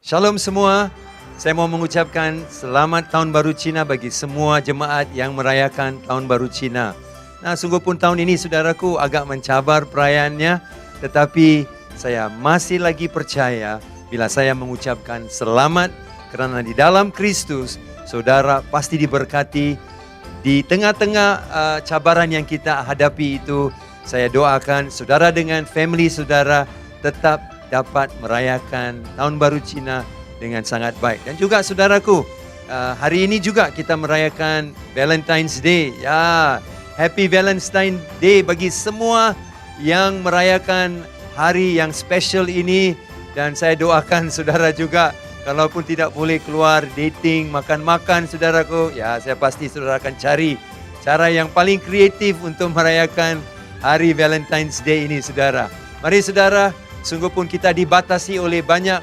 Shalom semua, saya mau mengucapkan selamat tahun baru Cina bagi semua jemaat yang merayakan tahun baru Cina. Nah, sungguh pun tahun ini saudaraku agak mencabar perayaannya, tetapi saya masih lagi percaya bila saya mengucapkan selamat karena di dalam Kristus saudara pasti diberkati di tengah-tengah cabaran yang kita hadapi itu. Saya doakan saudara dengan family saudara tetap dapat merayakan tahun baru Cina dengan sangat baik. Dan juga saudaraku, hari ini juga kita merayakan Valentine's Day. Ya, Happy Valentine's Day bagi semua yang merayakan hari yang special ini. Dan saya doakan saudara juga, kalaupun tidak boleh keluar dating, makan-makan saudaraku, ya saya pasti saudara akan cari cara yang paling kreatif untuk merayakan hari Valentine's Day ini saudara. Mari saudara, sungguh pun kita dibatasi oleh banyak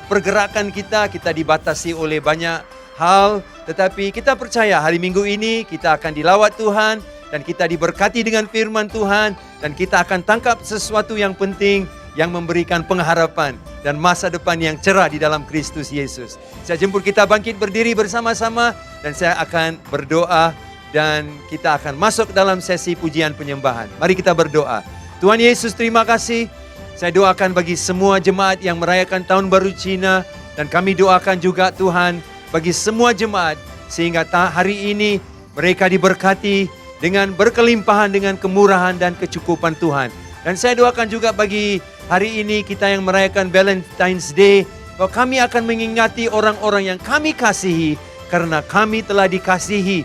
pergerakan kita dibatasi oleh banyak hal. Tetapi kita percaya hari Minggu ini kita akan dilawat Tuhan dan kita diberkati dengan firman Tuhan. Dan kita akan tangkap sesuatu yang penting yang memberikan pengharapan dan masa depan yang cerah di dalam Kristus Yesus. Saya jemput kita bangkit berdiri bersama-sama dan saya akan berdoa dan kita akan masuk dalam sesi pujian penyembahan. Mari kita berdoa. Tuhan Yesus, terima kasih. Saya doakan bagi semua jemaat yang merayakan tahun baru Cina. Dan kami doakan juga Tuhan bagi semua jemaat. Sehingga hari ini mereka diberkati dengan berkelimpahan dengan kemurahan dan kecukupan Tuhan. Dan saya doakan juga bagi hari ini kita yang merayakan Valentine's Day. Bahwa kami akan mengingati orang-orang yang kami kasihi. Karena kami telah dikasihi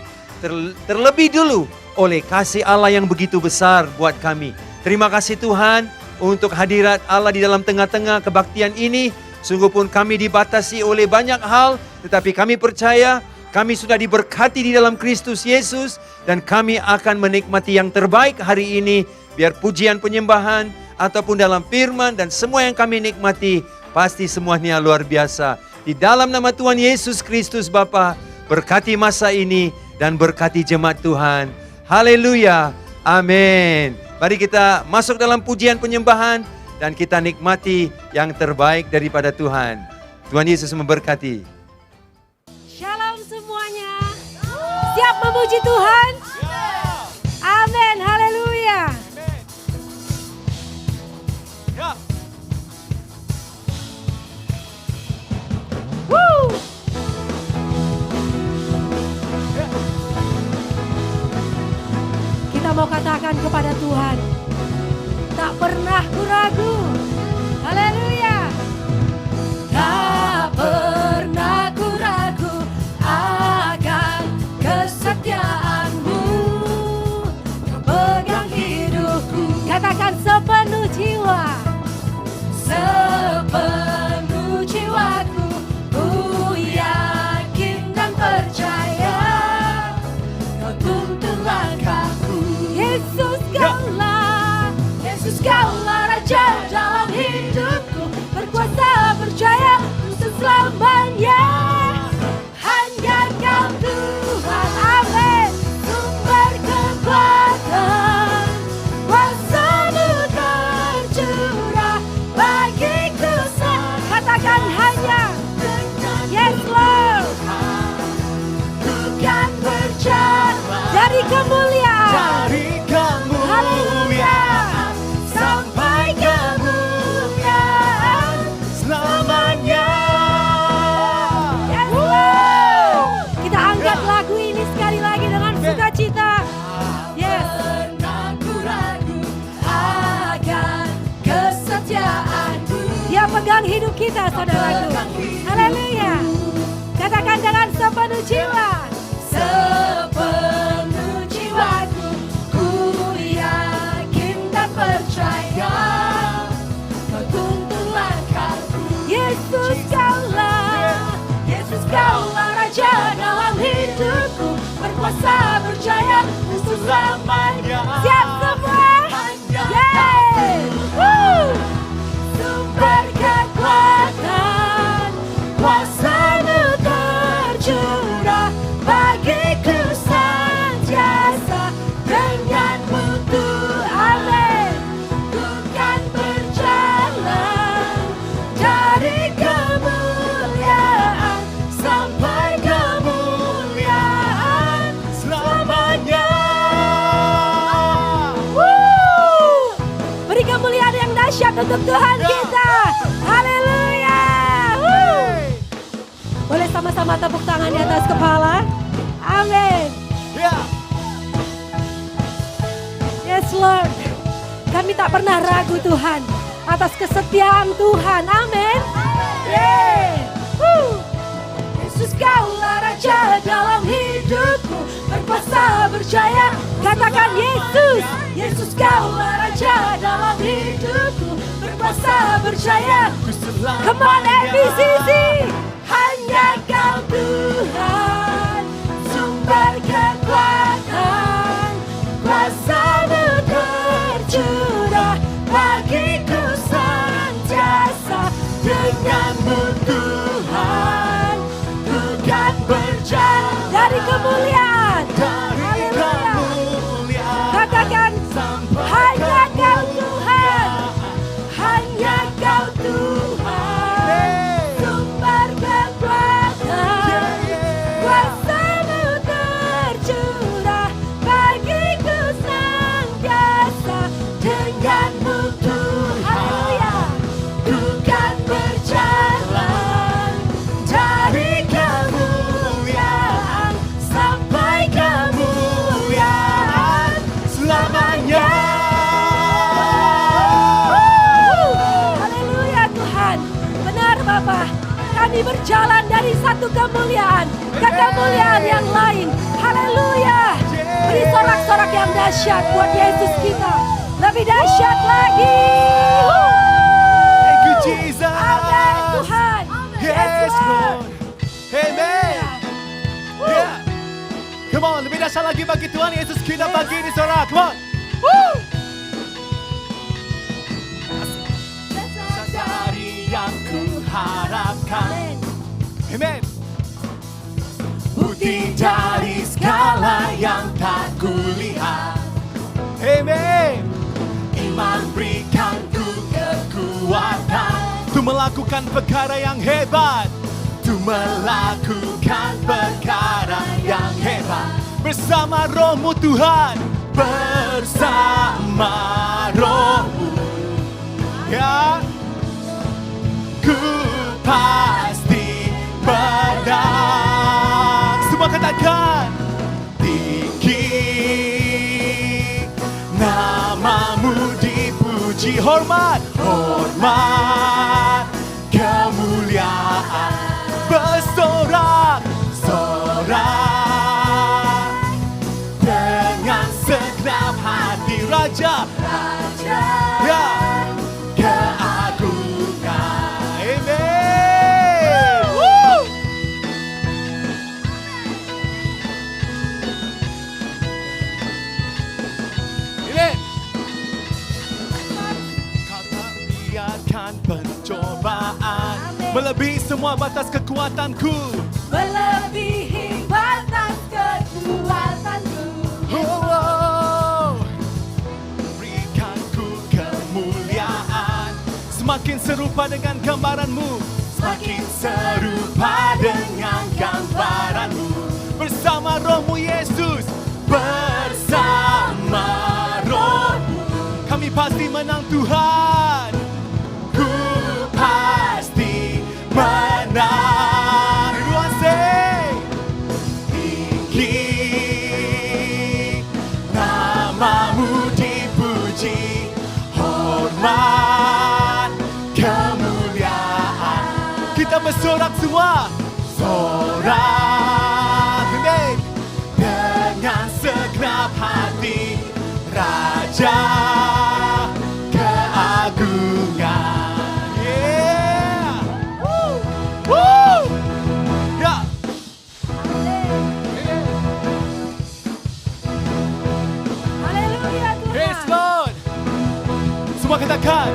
terlebih dulu oleh kasih Allah yang begitu besar buat kami. Terima kasih Tuhan untuk hadirat Allah di dalam tengah-tengah kebaktian ini. Sungguh pun kami dibatasi oleh banyak hal, tetapi kami percaya kami sudah diberkati di dalam Kristus Yesus dan kami akan menikmati yang terbaik hari ini. Biar pujian penyembahan ataupun dalam firman dan semua yang kami nikmati pasti semuanya luar biasa. Di dalam nama Tuhan Yesus Kristus Bapa, berkati masa ini dan berkati jemaat Tuhan. Haleluya. Amin. Mari kita masuk dalam pujian penyembahan dan kita nikmati yang terbaik daripada Tuhan. Tuhan Yesus memberkati. Shalom semuanya. Siap memuji Tuhan? Amin. Haleluya. Kita mau katakan kepada Tuhan, tak pernah ku ragu. Haleluya. Tak pernah ku ragu akan kesetiaan-Mu. Kau pegang hidupku. Katakan sepenuh jiwa. Sepenuh jiwaku, ku yakin dan percaya. Kau tuntun langkahku. Yesus Kaulah, Yesus Kaulah Raja dalam hidupku. Berkuasa percaya untuk selamanya. Hanya Kau Tuhan, amin. Sumber kekuatan, kuasa-Mu tercurah bagiku. Katakan hanya, yes Lord. Ku kan berjalan dari kemuliaan, haleluya, sampai kemuliaan selamanya. Yes Lord. Kita angkat lagu ini sekali lagi dengan sukacita. Yes. Pernah ku ragu akan kesetiaan-Mu. Dia pegang hidup kita, saudaraku. Haleluya. Katakan dengan sepenuh jiwa. Sepenuh jiwaku, ku yakin dan percaya. Kau tuntun langkahku. Yesus Kaulah, Yesus Kaulah Raja dalam hidupku. Berkuasa percaya untuk selamanya. Siap semua? Yeay! Sumber kekuatan, kuasa-Mu tercurah untuk Tuhan kita. Haleluya. Boleh sama-sama tepuk tangan di atas kepala. Amin. Yes Lord. Kami tak pernah ragu Tuhan atas kesetiaan Tuhan. Amin. Yesus kaulah Raja dalam hidupku, berkuasa berjaya. Katakan Yesus. Yesus kaulah Raja dalam hidupku, berkuasa berjaya. Come on ABCC. Hanya Kau Tuhan, sumber kekuatan, kuasa-Mu tercurah bagiku senantiasa. Denganmu Tuhan, ku kan berjalan dari kemuliaan. Haleluya. Katakan hanya Kau Tuhan, hanya Kau Tuhan, sumber kekuatan, kuasa-Mu tercurah bagiku senantiasa. Denganmu Tuhan, haleluya, ku kan berjalan dari kemuliaan sampai kemuliaan selamanya. Haleluya Tuhan, benar Bapa. Kami berjalan dari satu kemuliaan ke kemuliaan yang lain. Haleluya. Beri sorak-sorak yang dahsyat buat Yesus kita. Lebih dahsyat lagi. Thank you, Jesus. Amin Tuhan. Yes, Lord. Amen. Yeah. Come on, lebih dahsyat lagi bagi Tuhan Yesus kita bagi ini sorak. Come on. Woo. Dari yang ku harapkan. Amen. Bukti dari segala yang tak kulihat. Amen. Iman berikan ku kekuatan untuk melakukan perkara yang hebat, untuk melakukan perkara yang hebat bersama Roh-Mu Tuhan, bersama Roh-Mu. Ya, ku pasti menang. Semua katakan tinggi, namamu dipuji, hormat, hormat, kemuliaan, bersorak, sorak, dengan segenap hati Raja, Raja, ya, keagungan. Amen. Woo! Amen. Kau tak biarkan pencobaan melebihi semua batas kekuatanku. Melebihi batas kekuatanku. Oh, berikan ku kemuliaan, semakin serupa dengan gambaranmu, semakin serupa dengan gambaranmu. Bersama Roh-Mu Yesus, bersama Roh-Mu, kami pasti menang Tuhan. Ku pasti menang. Everyone say, tinggi, namamu dipuji, hormat, kemuliaan. Kita bersorak semua, sorak, amen, dengan segenap hati, Raja keagungan. Yeah. Woo. Woo. Yeah. Haleluya Tuhan. Praise God. Semua katakan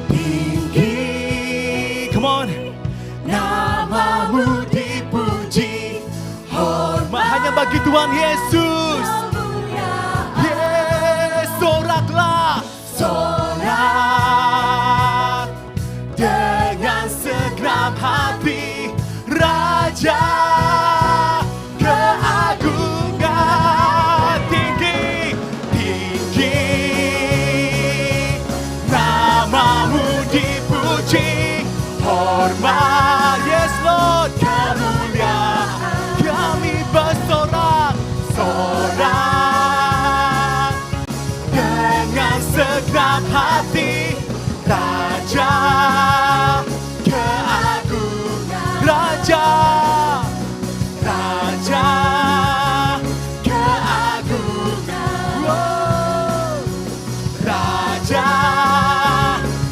tinggi. Come on. Namamu dipuji, hormat hanya bagi Tuhan Yesus. Yes, soraklah, sorak dengan segenap hati, Raja keagungan. Tinggi, tinggi, nama Raja keagungan, Raja, Raja keagungan, wow. Raja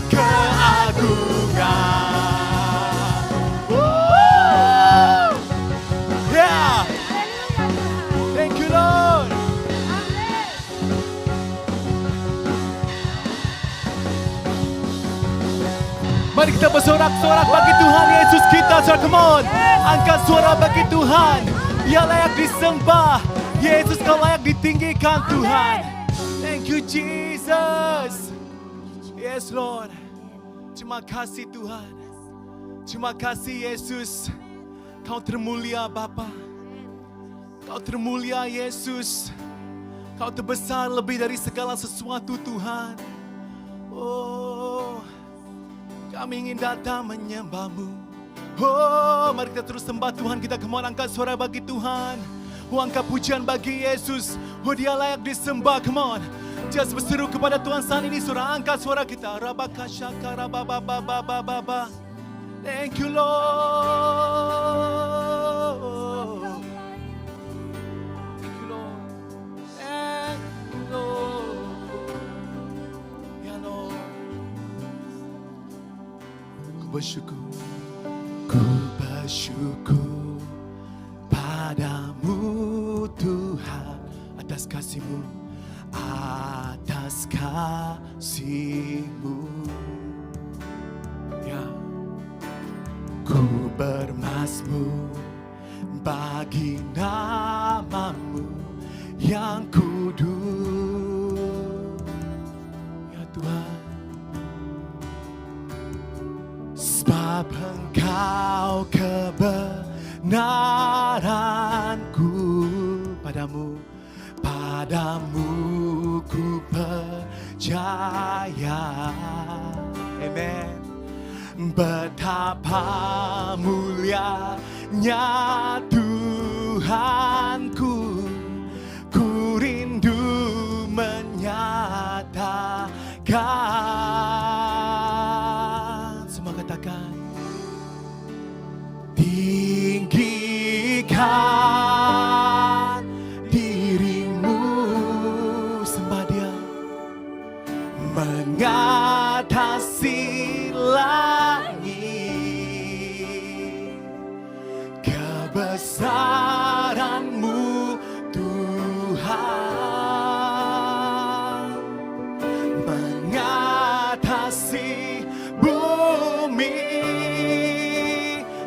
keagungan, wow. Yeah, thank you Lord. Mari kita bersorak-sorak bagi Tuhan Yesus kita. So come on, angkat suara bagi Tuhan. Dia layak disembah. Yesus kau layak ditinggikan Tuhan. Thank you Jesus. Yes Lord. Terima kasih Tuhan. Terima kasih Yesus. Kau termulia Bapa. Kau termulia Yesus. Kau terbesar lebih dari segala sesuatu Tuhan. Oh, kami ingin datang menyembah-Mu. Oh, mari kita terus sembah Tuhan. Kita kemauan angkat suara bagi Tuhan. Oh, angkat pujian bagi Yesus. Oh, Dia layak disembah. Come on. Just berseru kepada Tuhan saat ini. Suara angkat suara kita. Rabakashaka rababababababa. Thank you Lord. Thank you Lord. Thank you Lord. Ya Lord. Ku bersyukur padamu Tuhan atas kasih-Mu, atas kasih-Mu. Ya, ku bermazmur bagi nama-Mu yang kudus. Ya Tuhan, sebab Engkau kebenaranku, padamu ku percaya. Amen. Betapa mulianya Tuhanku, ku rindu menyatakan. Semua katakan, tinggikan dirimu, sembah Dia, mengatasi langit, kebesaran-Mu Tuhan, mengatasi bumi.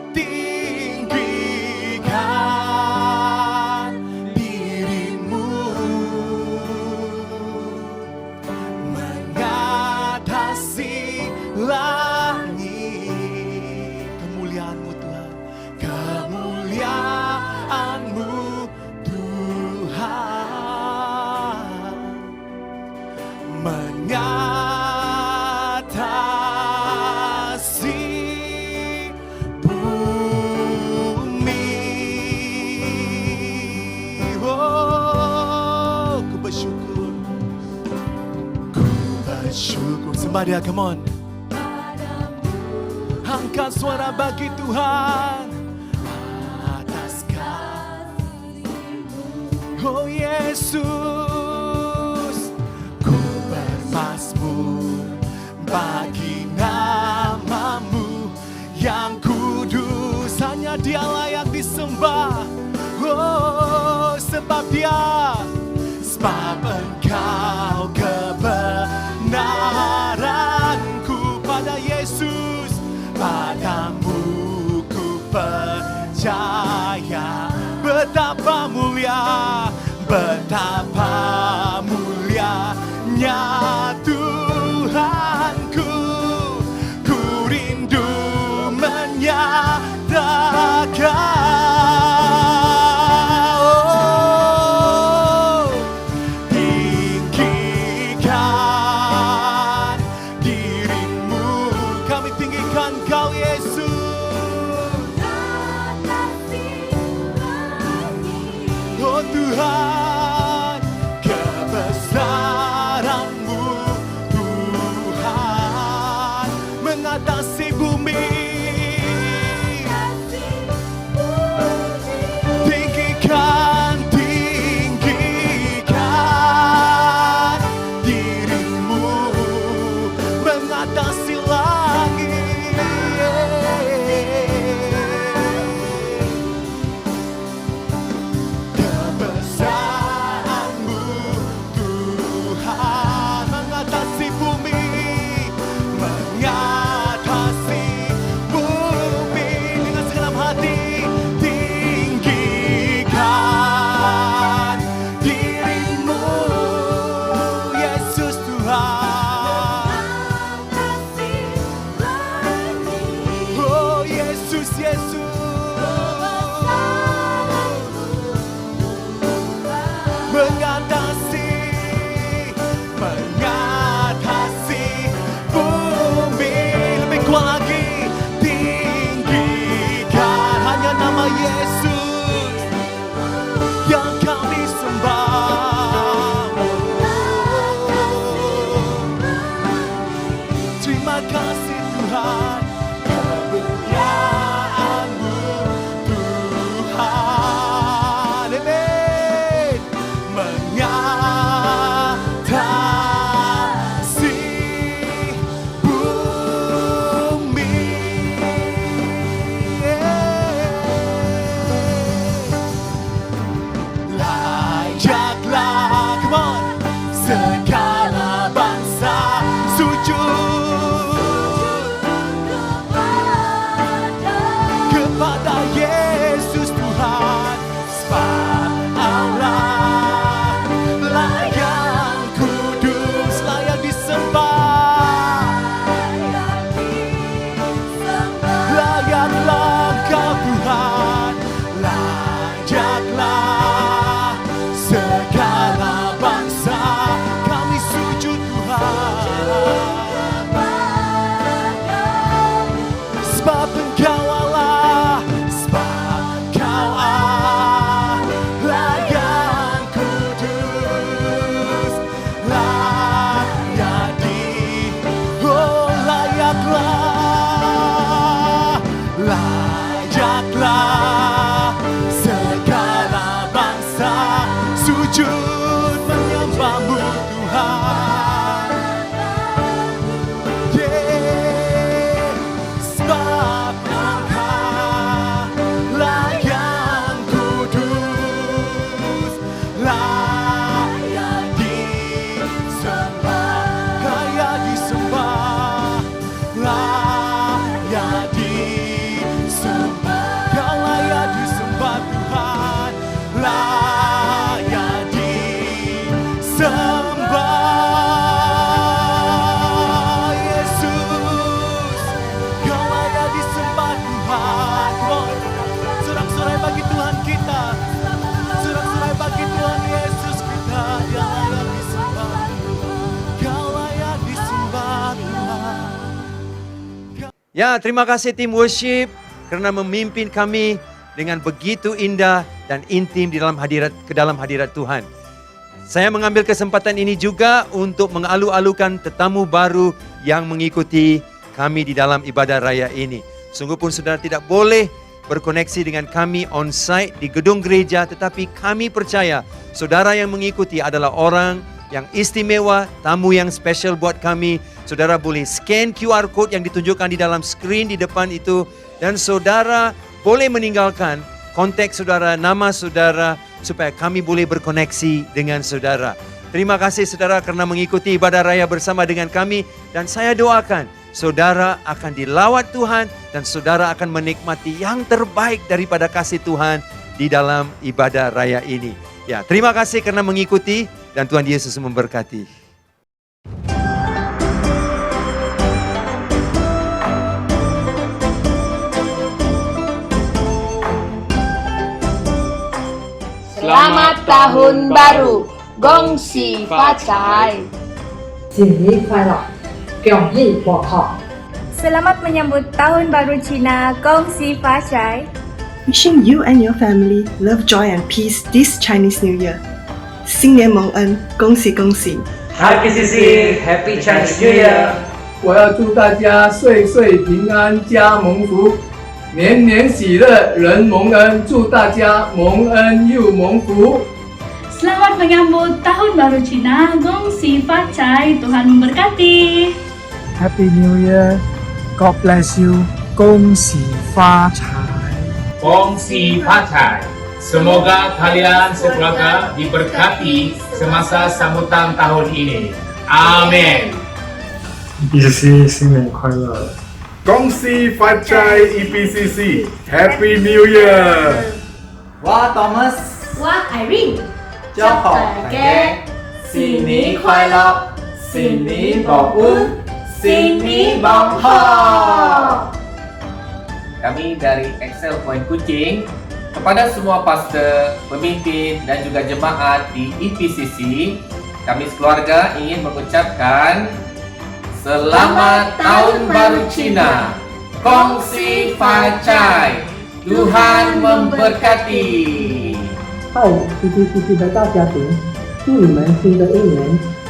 Tinggikan dirimu, mengatasi langit. Kemuliaan-Mu Tuhan, kemuliaan-Mu Tuhan, mengatasi bumi. Oh, ku bersyukur, sembah Dia, come on. Angkat suara bagi Tuhan atas kasih-Mu. Oh Yesus, ku bermazmur bagi nama-Mu yang kudus. Hanya Dia layak disembah. Oh, sebab Engkau kebenaranku, pada Yesus, padamu ku percaya. Betapa mulianya Tuhanku, ku rindu menyatakan. Tuhan, kebesaran-Mu disembah Yesus, Kau layak disembah Tuhan. Come on. Sorak-sorai bagi Tuhan kita, sorak-sorai bagi Tuhan Yesus kita. Dia layak disembah, Kau layak disembah Tuhan. Ya, terima kasih tim worship kerana memimpin kami dengan begitu indah dan intim di dalam hadirat Tuhan. Saya mengambil kesempatan ini juga untuk mengalu-alukan tetamu baru yang mengikuti kami di dalam ibadah raya ini. Sungguh pun saudara tidak boleh berkoneksi dengan kami on-site di gedung gereja, tetapi kami percaya saudara yang mengikuti adalah orang yang istimewa, tamu yang special buat kami. Saudara boleh scan QR code yang ditunjukkan di dalam skrin di depan itu, dan saudara boleh meninggalkan kontak saudara, nama saudara, supaya kami boleh berkoneksi dengan saudara. Terima kasih saudara kerana mengikuti ibadah raya bersama dengan kami, dan saya doakan saudara akan dilawat Tuhan dan saudara akan menikmati yang terbaik daripada kasih Tuhan di dalam ibadah raya ini. Ya, terima kasih kerana mengikuti dan Tuhan Yesus memberkati. Selamat Tahun Baru, Gongxi Facai. 新年快乐，恭喜发财！ Selamat menyambut Tahun Baru Cina, Gongxi Facai. Wishing you and your family love, joy, and peace this Chinese New Year. 新年蒙恩，恭喜恭喜！ Happy Chinese New Year！我要祝大家岁岁平安，家蒙福，年年喜乐，人蒙恩。祝大家蒙恩又蒙福。 Selamat menyambut Tahun Baru Cina, Gongxi Facai, Tuhan memberkati. Happy New Year, God bless you, 恭喜发财。 Gongxi Facai. Semoga kalian sekeluarga diberkati semasa sambutan tahun ini. Amin. EPCC 新年快乐！恭喜发财 EPCC Happy New Year！ 我 Thomas， 我 Irene， 祝福大家新年快乐，新年蒙恩，新年蒙福。 Kami dari Excel Point Kuching, kepada semua pastor, pemimpin dan juga jemaat di EPCC, kami sekeluarga ingin mengucapkan Selamat Tahun Baru Cina, Gongxi Facai, Tuhan memberkati. 嗨，CPCC 的大家庭，祝你们新的一年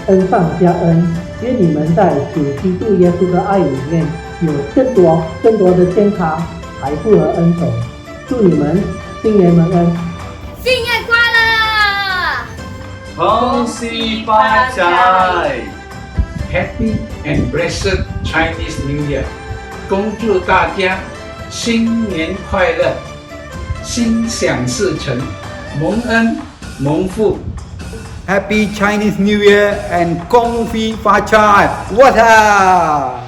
恩上加恩，愿你们在主基督耶稣的爱里面有更多的健康、财富和恩宠。祝你们新年蒙恩！ 新年快乐！恭喜发财 Happy and blessed Chinese New Year！ 恭祝大家新年快乐，心想事成，蒙恩蒙福。 Happy Chinese New Year and 恭喜发财！我操！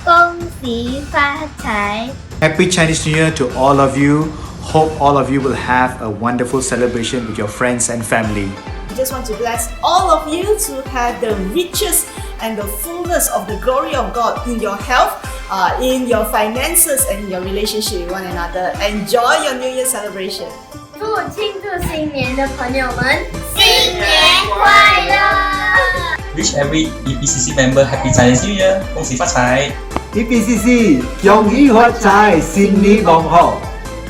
Gongxi Facai. Happy Chinese New Year to all of you. Hope all of you will have a wonderful celebration with your friends and family. I just want to bless all of you to have the riches and the fullness of the glory of God in your health, in your finances, and in your relationship with one another. Enjoy your New Year celebration. 祝庆祝新年的朋友们新年快乐！ Wish every EPCC member Happy Chinese New Year， 恭喜发财！ EPCC 恭喜发财，新年蒙福。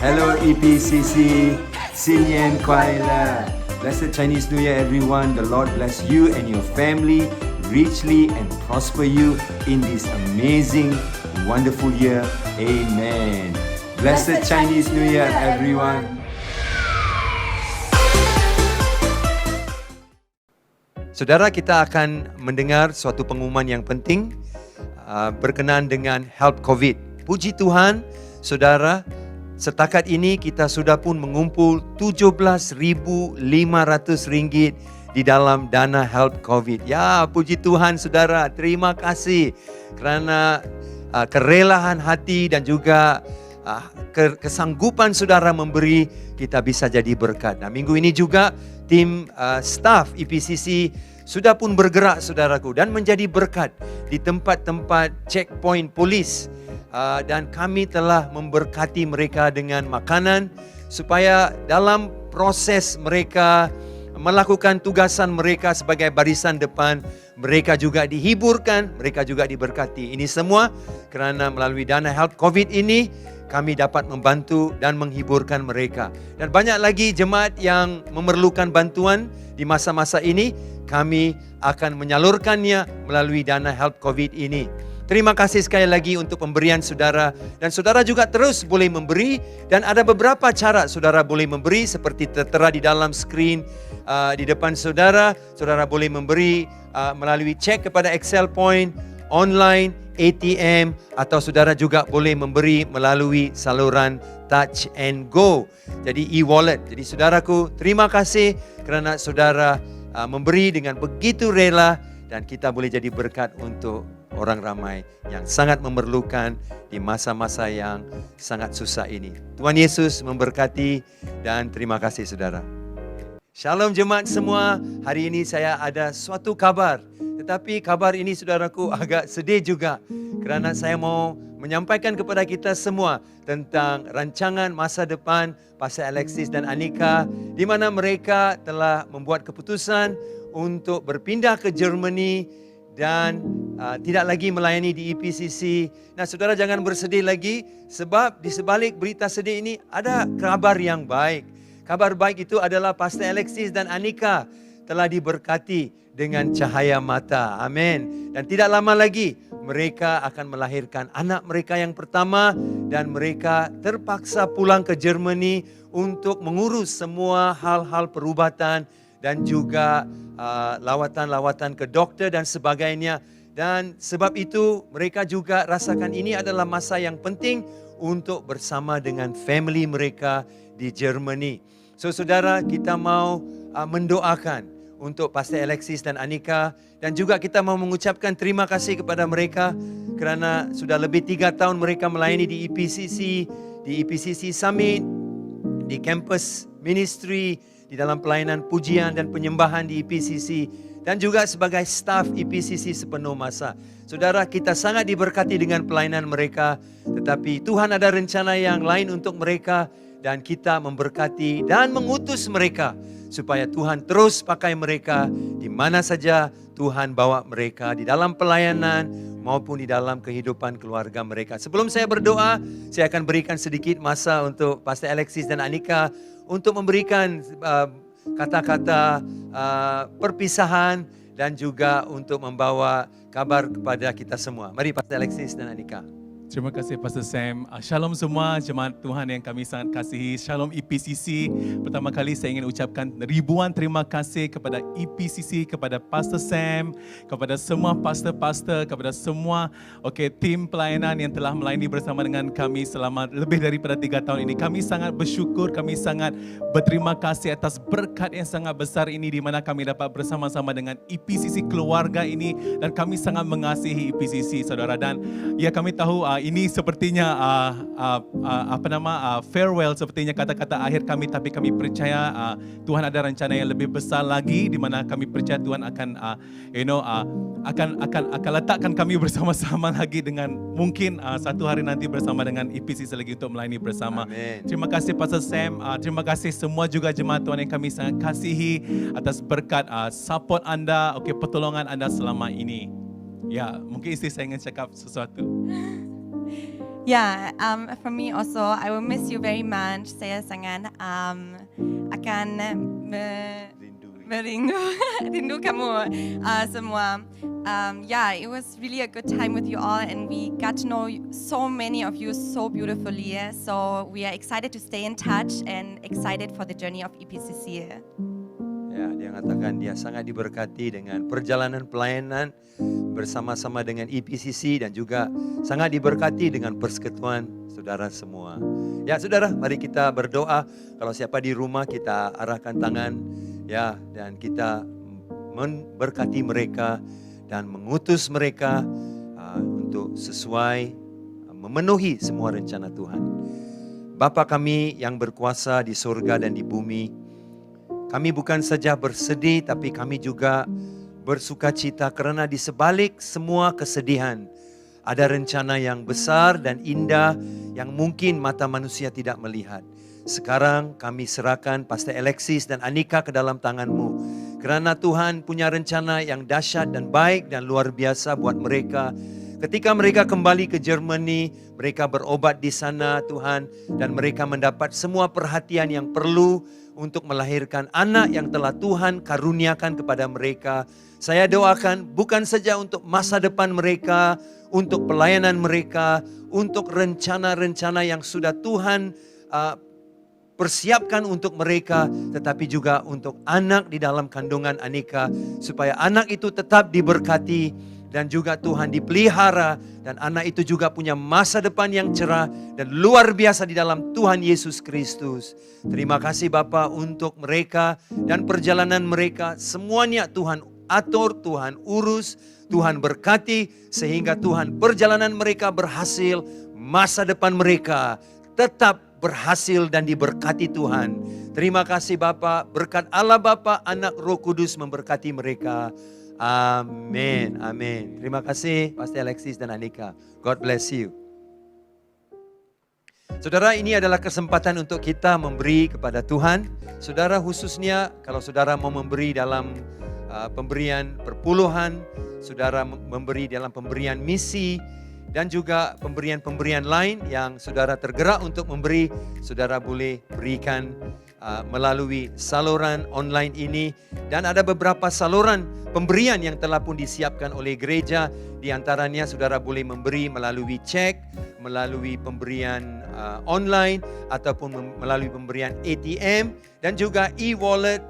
Hello EPCC, 新年快乐. Blessed Chinese New Year everyone. The Lord bless you and your family richly and prosper you in this amazing, wonderful year. Amen. Blessed Chinese New Year everyone. Saudara, kita akan mendengar suatu pengumuman yang penting berkenaan dengan Help COVID. Puji Tuhan, saudara, setakat ini kita sudah pun mengumpul RM17,500 di dalam dana Help COVID. Ya, puji Tuhan saudara, terima kasih kerana kerelahan hati dan juga kesanggupan saudara memberi, kita bisa jadi berkat. Nah, minggu ini juga tim staff EPCC sudah pun bergerak saudaraku dan menjadi berkat di tempat-tempat checkpoint polis. Dan kami telah memberkati mereka dengan makanan supaya dalam proses mereka melakukan tugasan mereka sebagai barisan depan, mereka juga dihiburkan, mereka juga diberkati. Ini semua kerana melalui dana Help COVID ini kami dapat membantu dan menghiburkan mereka. Dan banyak lagi jemaat yang memerlukan bantuan di masa-masa ini, kami akan menyalurkannya melalui dana Help COVID ini. Terima kasih sekali lagi untuk pemberian saudara, dan saudara juga terus boleh memberi, dan ada beberapa cara saudara boleh memberi seperti tertera di dalam skrin di depan saudara. Saudara boleh memberi melalui cek kepada Excel Point, online, ATM, atau saudara juga boleh memberi melalui saluran Touch and Go, jadi e-wallet. Jadi saudaraku, terima kasih kerana saudara memberi dengan begitu rela, dan kita boleh jadi berkat untuk orang ramai yang sangat memerlukan di masa-masa yang sangat susah ini. Tuhan Yesus memberkati, dan terima kasih saudara. Shalom jemaat semua, hari ini saya ada suatu kabar. Tetapi kabar ini saudaraku agak sedih juga, kerana saya mau menyampaikan kepada kita semua tentang rancangan masa depan Pastor Alexis dan Anika, di mana mereka telah membuat keputusan untuk berpindah ke Germany dan tidak lagi melayani di EPCC. Nah, saudara jangan bersedih lagi, sebab di sebalik berita sedih ini ada kabar yang baik. Kabar baik itu adalah Pastor Alexis dan Anika telah diberkati dengan cahaya mata. Amin. Dan tidak lama lagi mereka akan melahirkan anak mereka yang pertama, dan mereka terpaksa pulang ke Germany untuk mengurus semua hal-hal perubatan dan juga lawatan-lawatan ke doktor dan sebagainya. Dan sebab itu mereka juga rasakan ini adalah masa yang penting untuk bersama dengan family mereka di Germany. So saudara, kita mau mendoakan untuk Pastor Alexis dan Anika, dan juga kita mau mengucapkan terima kasih kepada mereka kerana sudah lebih 3 tahun mereka melayani di EPCC Summit, di campus ministry, di dalam pelayanan pujian dan penyembahan di EPCC, dan juga sebagai staf EPCC sepenuh masa. Saudara, kita sangat diberkati dengan pelayanan mereka, tetapi Tuhan ada rencana yang lain untuk mereka, dan kita memberkati dan mengutus mereka supaya Tuhan terus pakai mereka di mana saja Tuhan bawa mereka, di dalam pelayanan maupun di dalam kehidupan keluarga mereka. Sebelum saya berdoa, saya akan berikan sedikit masa untuk Pastor Alexis dan Anika untuk memberikan kata-kata perpisahan dan juga untuk membawa kabar kepada kita semua. Mari Pastor Alexis dan Anika. Terima kasih Pastor Sam. Shalom semua jemaat Tuhan yang kami sangat kasihi. Shalom EPCC. Pertama kali saya ingin ucapkan ribuan terima kasih kepada EPCC, kepada Pastor Sam, kepada semua pastor-pastor, kepada semua tim pelayanan yang telah melayani bersama dengan kami selama lebih daripada 3 tahun ini. Kami sangat bersyukur, kami sangat berterima kasih atas berkat yang sangat besar ini, di mana kami dapat bersama-sama dengan EPCC keluarga ini, dan kami sangat mengasihi EPCC saudara. Dan ya, kami tahu ini sepertinya farewell, sepertinya kata-kata akhir kami, tapi kami percaya Tuhan ada rencana yang lebih besar lagi, di mana kami percaya Tuhan akan akan letakkan kami bersama-sama lagi, dengan mungkin satu hari nanti bersama dengan EPCC lagi untuk melayani bersama. Amen. Terima kasih Pastor Sam, terima kasih semua juga jemaat Tuhan yang kami sangat kasihi atas berkat support anda, pertolongan anda selama ini. Ya, mungkin istri saya ingin cakap sesuatu. Yeah, for me also, I will miss you very much. Saya sangat akan rindu kamu semua. Yeah, it was really a good time with you all, and we got to know so many of you so beautifully. So we are excited to stay in touch and excited for the journey of EPCC. Ya, dia mengatakan dia sangat diberkati dengan perjalanan pelayanan bersama-sama dengan EPCC, dan juga sangat diberkati dengan persekutuan saudara semua. Ya saudara, mari kita berdoa. Kalau siapa di rumah, kita arahkan tangan ya, dan kita memberkati mereka dan mengutus mereka untuk sesuai memenuhi semua rencana Tuhan. Bapa kami yang berkuasa di surga dan di bumi, kami bukan saja bersedih, tapi kami juga bersukacita karena di sebalik semua kesedihan, ada rencana yang besar dan indah yang mungkin mata manusia tidak melihat. Sekarang kami serahkan Pastor Alexis dan Anika ke dalam tangan-Mu. Kerana Tuhan punya rencana yang dahsyat dan baik dan luar biasa buat mereka. Ketika mereka kembali ke Germany, mereka berobat di sana Tuhan, dan mereka mendapat semua perhatian yang perlu untuk melahirkan anak yang telah Tuhan karuniakan kepada mereka. Saya doakan bukan saja untuk masa depan mereka, untuk pelayanan mereka, untuk rencana-rencana yang sudah Tuhan persiapkan untuk mereka, tetapi juga untuk anak di dalam kandungan Anika, supaya anak itu tetap diberkati dan juga Tuhan dipelihara, dan anak itu juga punya masa depan yang cerah dan luar biasa di dalam Tuhan Yesus Kristus. Terima kasih Bapa untuk mereka dan perjalanan mereka. Semuanya Tuhan atur, Tuhan urus, Tuhan berkati, sehingga Tuhan perjalanan mereka berhasil, masa depan mereka tetap berhasil dan diberkati Tuhan. Terima kasih Bapa, berkat Allah Bapa, Anak, Roh Kudus memberkati mereka. Amin, amin. Terima kasih Pastor Alexis dan Anika. God bless you. Saudara, ini adalah kesempatan untuk kita memberi kepada Tuhan. Saudara, khususnya kalau saudara mau memberi dalam pemberian perpuluhan, saudara memberi dalam pemberian misi, dan juga pemberian-pemberian lain yang saudara tergerak untuk memberi, saudara boleh berikan melalui saluran online ini. Dan ada beberapa saluran pemberian yang telah pun disiapkan oleh gereja. Di antaranya saudara boleh memberi melalui cek, melalui pemberian online, ataupun melalui pemberian ATM, dan juga e-wallet,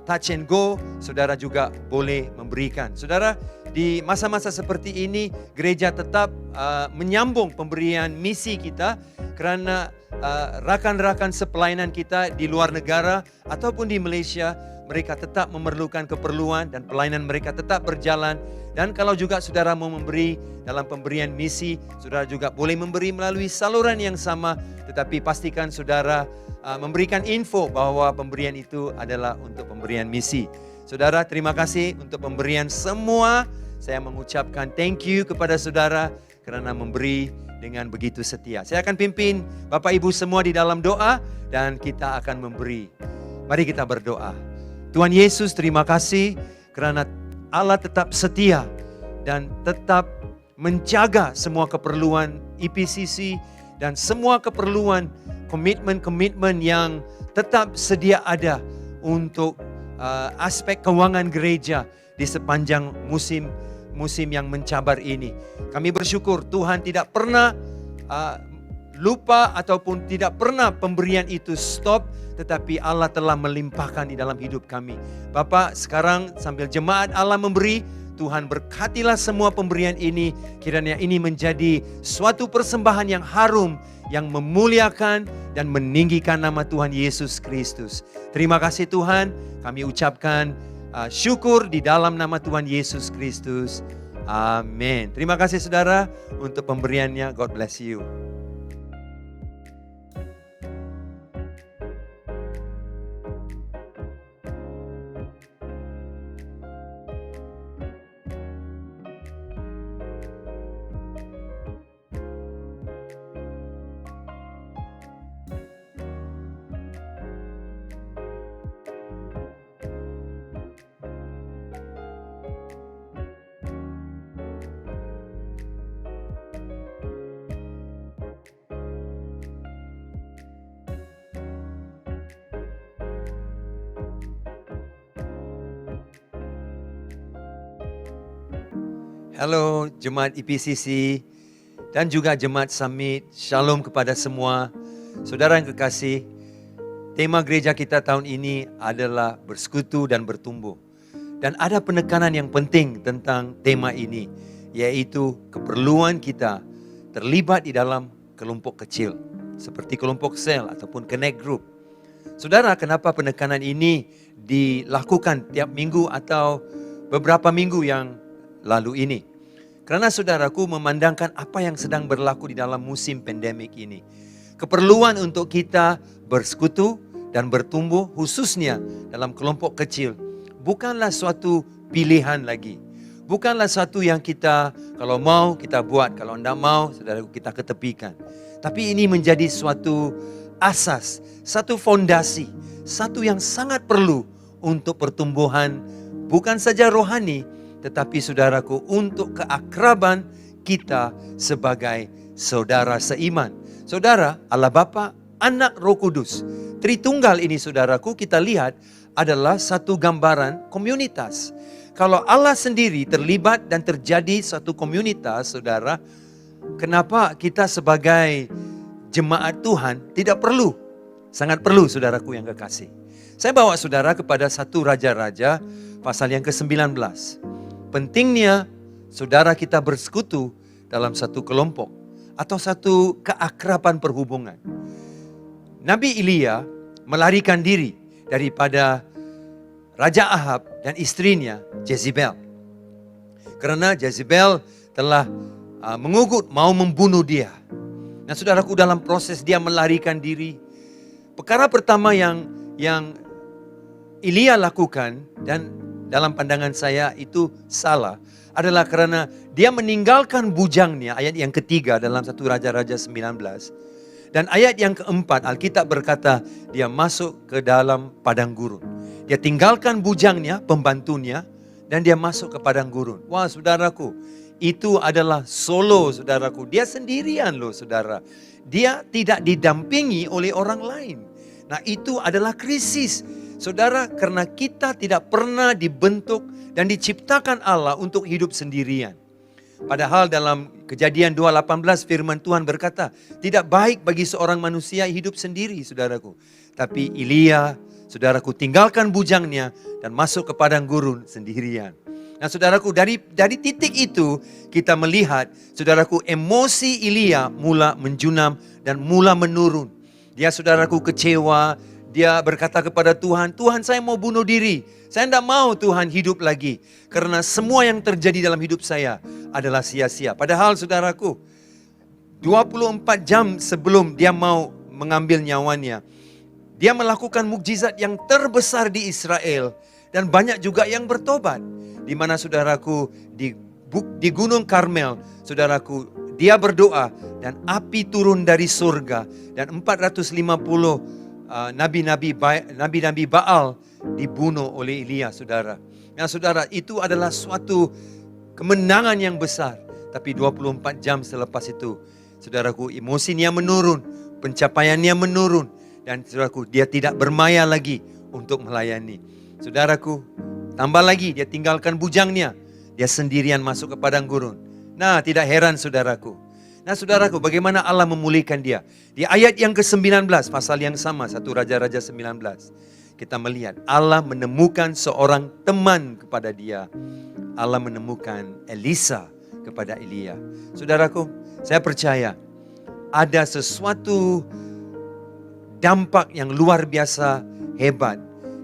touch and go, saudara juga boleh memberikan. Saudara, di masa-masa seperti ini, gereja tetap menyambung pemberian misi kita, kerana rakan-rakan sepelayanan kita di luar negara ataupun di Malaysia, mereka tetap memerlukan keperluan dan pelayanan mereka tetap berjalan. Dan kalau juga saudara mau memberi dalam pemberian misi, saudara juga boleh memberi melalui saluran yang sama, tetapi pastikan saudara memberikan info bahwa pemberian itu adalah untuk pemberian misi. Saudara, terima kasih untuk pemberian semua. Saya mengucapkan thank you kepada saudara kerana memberi dengan begitu setia. Saya akan pimpin Bapak Ibu semua di dalam doa dan kita akan memberi. Mari kita berdoa. Tuhan Yesus, terima kasih kerana Allah tetap setia dan tetap menjaga semua keperluan EPCC dan semua keperluan komitmen-komitmen yang tetap sedia ada untuk aspek keuangan gereja di sepanjang musim yang mencabar ini. Kami bersyukur Tuhan tidak pernah lupa ataupun tidak pernah pemberian itu stop, tetapi Allah telah melimpahkan di dalam hidup kami. Bapak, sekarang sambil jemaat Allah memberi, Tuhan berkatilah semua pemberian ini, kiranya ini menjadi suatu persembahan yang harum, yang memuliakan dan meninggikan nama Tuhan Yesus Kristus. Terima kasih Tuhan, kami ucapkan syukur di dalam nama Tuhan Yesus Kristus. Amin. Terima kasih saudara untuk pemberiannya. God bless you. Halo Jemaat EPCC dan juga Jemaat Summit, Shalom kepada semua. Saudara yang kekasih, tema gereja kita tahun ini adalah bersekutu dan bertumbuh. Dan ada penekanan yang penting tentang tema ini, yaitu keperluan kita terlibat di dalam kelompok kecil, seperti kelompok sel ataupun connect group. Saudara, kenapa penekanan ini dilakukan tiap minggu atau beberapa minggu yang lalu ini? Karena saudaraku memandangkan apa yang sedang berlaku di dalam musim pandemik ini. Keperluan untuk kita bersekutu dan bertumbuh khususnya dalam kelompok kecil bukanlah suatu pilihan lagi. Bukanlah suatu yang kita kalau mau kita buat, kalau tidak mau saudaraku kita ketepikan. Tapi ini menjadi suatu asas, satu fondasi, satu yang sangat perlu untuk pertumbuhan bukan saja rohani, tetapi saudaraku untuk keakraban kita sebagai saudara seiman. Saudara, Allah Bapa, Anak, Roh Kudus. Tritunggal ini saudaraku kita lihat adalah satu gambaran komunitas. Kalau Allah sendiri terlibat dan terjadi satu komunitas, saudara, kenapa kita sebagai jemaat Tuhan tidak perlu? Sangat perlu saudaraku yang kekasih. Saya bawa saudara kepada 1 Raja-Raja pasal yang ke-19. Pentingnya saudara kita bersekutu dalam satu kelompok atau satu keakraban perhubungan. Nabi Elia melarikan diri daripada Raja Ahab dan istrinya Jezebel. Karena Jezebel telah mengugut mau membunuh dia. Nah saudaraku dalam proses dia melarikan diri, perkara pertama yang Elia lakukan dan dalam pandangan saya itu salah adalah karena dia meninggalkan bujangnya, ayat yang ketiga dalam 1 Raja-Raja 19. Dan ayat yang keempat Alkitab berkata dia masuk ke dalam padang gurun. Dia tinggalkan bujangnya, pembantunya, dan dia masuk ke padang gurun. Wah saudaraku, itu adalah solo saudaraku. Dia sendirian loh saudara. Dia tidak didampingi oleh orang lain. Nah itu adalah krisis. Saudara, karena kita tidak pernah dibentuk dan diciptakan Allah untuk hidup sendirian. Padahal dalam Kejadian 2:18 firman Tuhan berkata, tidak baik bagi seorang manusia hidup sendiri, saudaraku. Tapi Elia, saudaraku, tinggalkan bujangnya dan masuk ke padang gurun sendirian. Nah saudaraku, dari titik itu kita melihat, saudaraku, emosi Elia mula menjunam dan mula menurun. Dia saudaraku kecewa. Dia berkata kepada Tuhan, Tuhan saya mau bunuh diri. Saya tidak mau Tuhan hidup lagi. Karena semua yang terjadi dalam hidup saya adalah sia-sia. Padahal saudaraku, 24 jam sebelum dia mau mengambil nyawanya, dia melakukan mukjizat yang terbesar di Israel. Dan banyak juga yang bertobat. Di mana saudaraku, di Gunung Karmel, saudaraku, dia berdoa dan api turun dari surga. Dan 450 Nabi-Nabi Baal dibunuh oleh Elia, saudara. Nah saudara, itu adalah suatu kemenangan yang besar. Tapi 24 jam selepas itu, saudaraku, emosinya menurun, pencapaiannya menurun. Dan saudaraku, dia tidak bermaya lagi untuk melayani. Saudaraku, tambah lagi, dia tinggalkan bujangnya. Dia sendirian masuk ke padang gurun. Nah, tidak heran saudaraku. Nah saudaraku, bagaimana Allah memulihkan dia? Di ayat yang ke-19, pasal yang sama, 1 Raja-Raja 19. Kita melihat Allah menemukan seorang teman kepada dia. Allah menemukan Elisa kepada Elia. Saudaraku, saya percaya ada sesuatu dampak yang luar biasa hebat.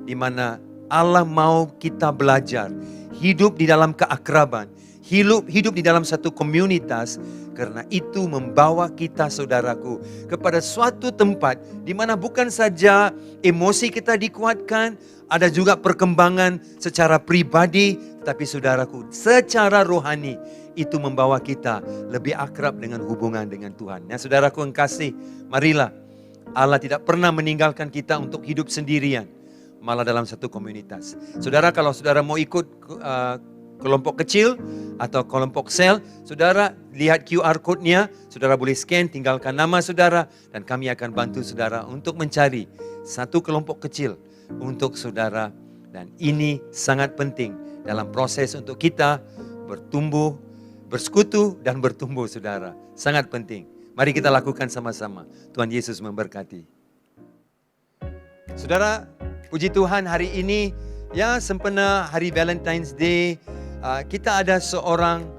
Di mana Allah mau kita belajar. Hidup di dalam keakraban. Hidup di dalam satu komunitas. Karena itu membawa kita saudaraku kepada suatu tempat di mana bukan saja emosi kita dikuatkan, ada juga perkembangan secara pribadi, tapi saudaraku secara rohani itu membawa kita lebih akrab dengan hubungan dengan Tuhan. Nah saudaraku yang kasih, marilah Allah tidak pernah meninggalkan kita untuk hidup sendirian, malah dalam satu komunitas. Saudara, kalau saudara mau ikut kelompok kecil atau kelompok sel, saudara lihat QR code-nya, saudara boleh scan, tinggalkan nama saudara, dan kami akan bantu saudara untuk mencari satu kelompok kecil untuk saudara. Dan ini sangat penting dalam proses untuk kita bertumbuh, bersekutu dan bertumbuh saudara. Sangat penting. Mari kita lakukan sama-sama. Tuhan Yesus memberkati. Saudara, puji Tuhan hari ini, ya sempena hari Valentine's Day, kita ada seorang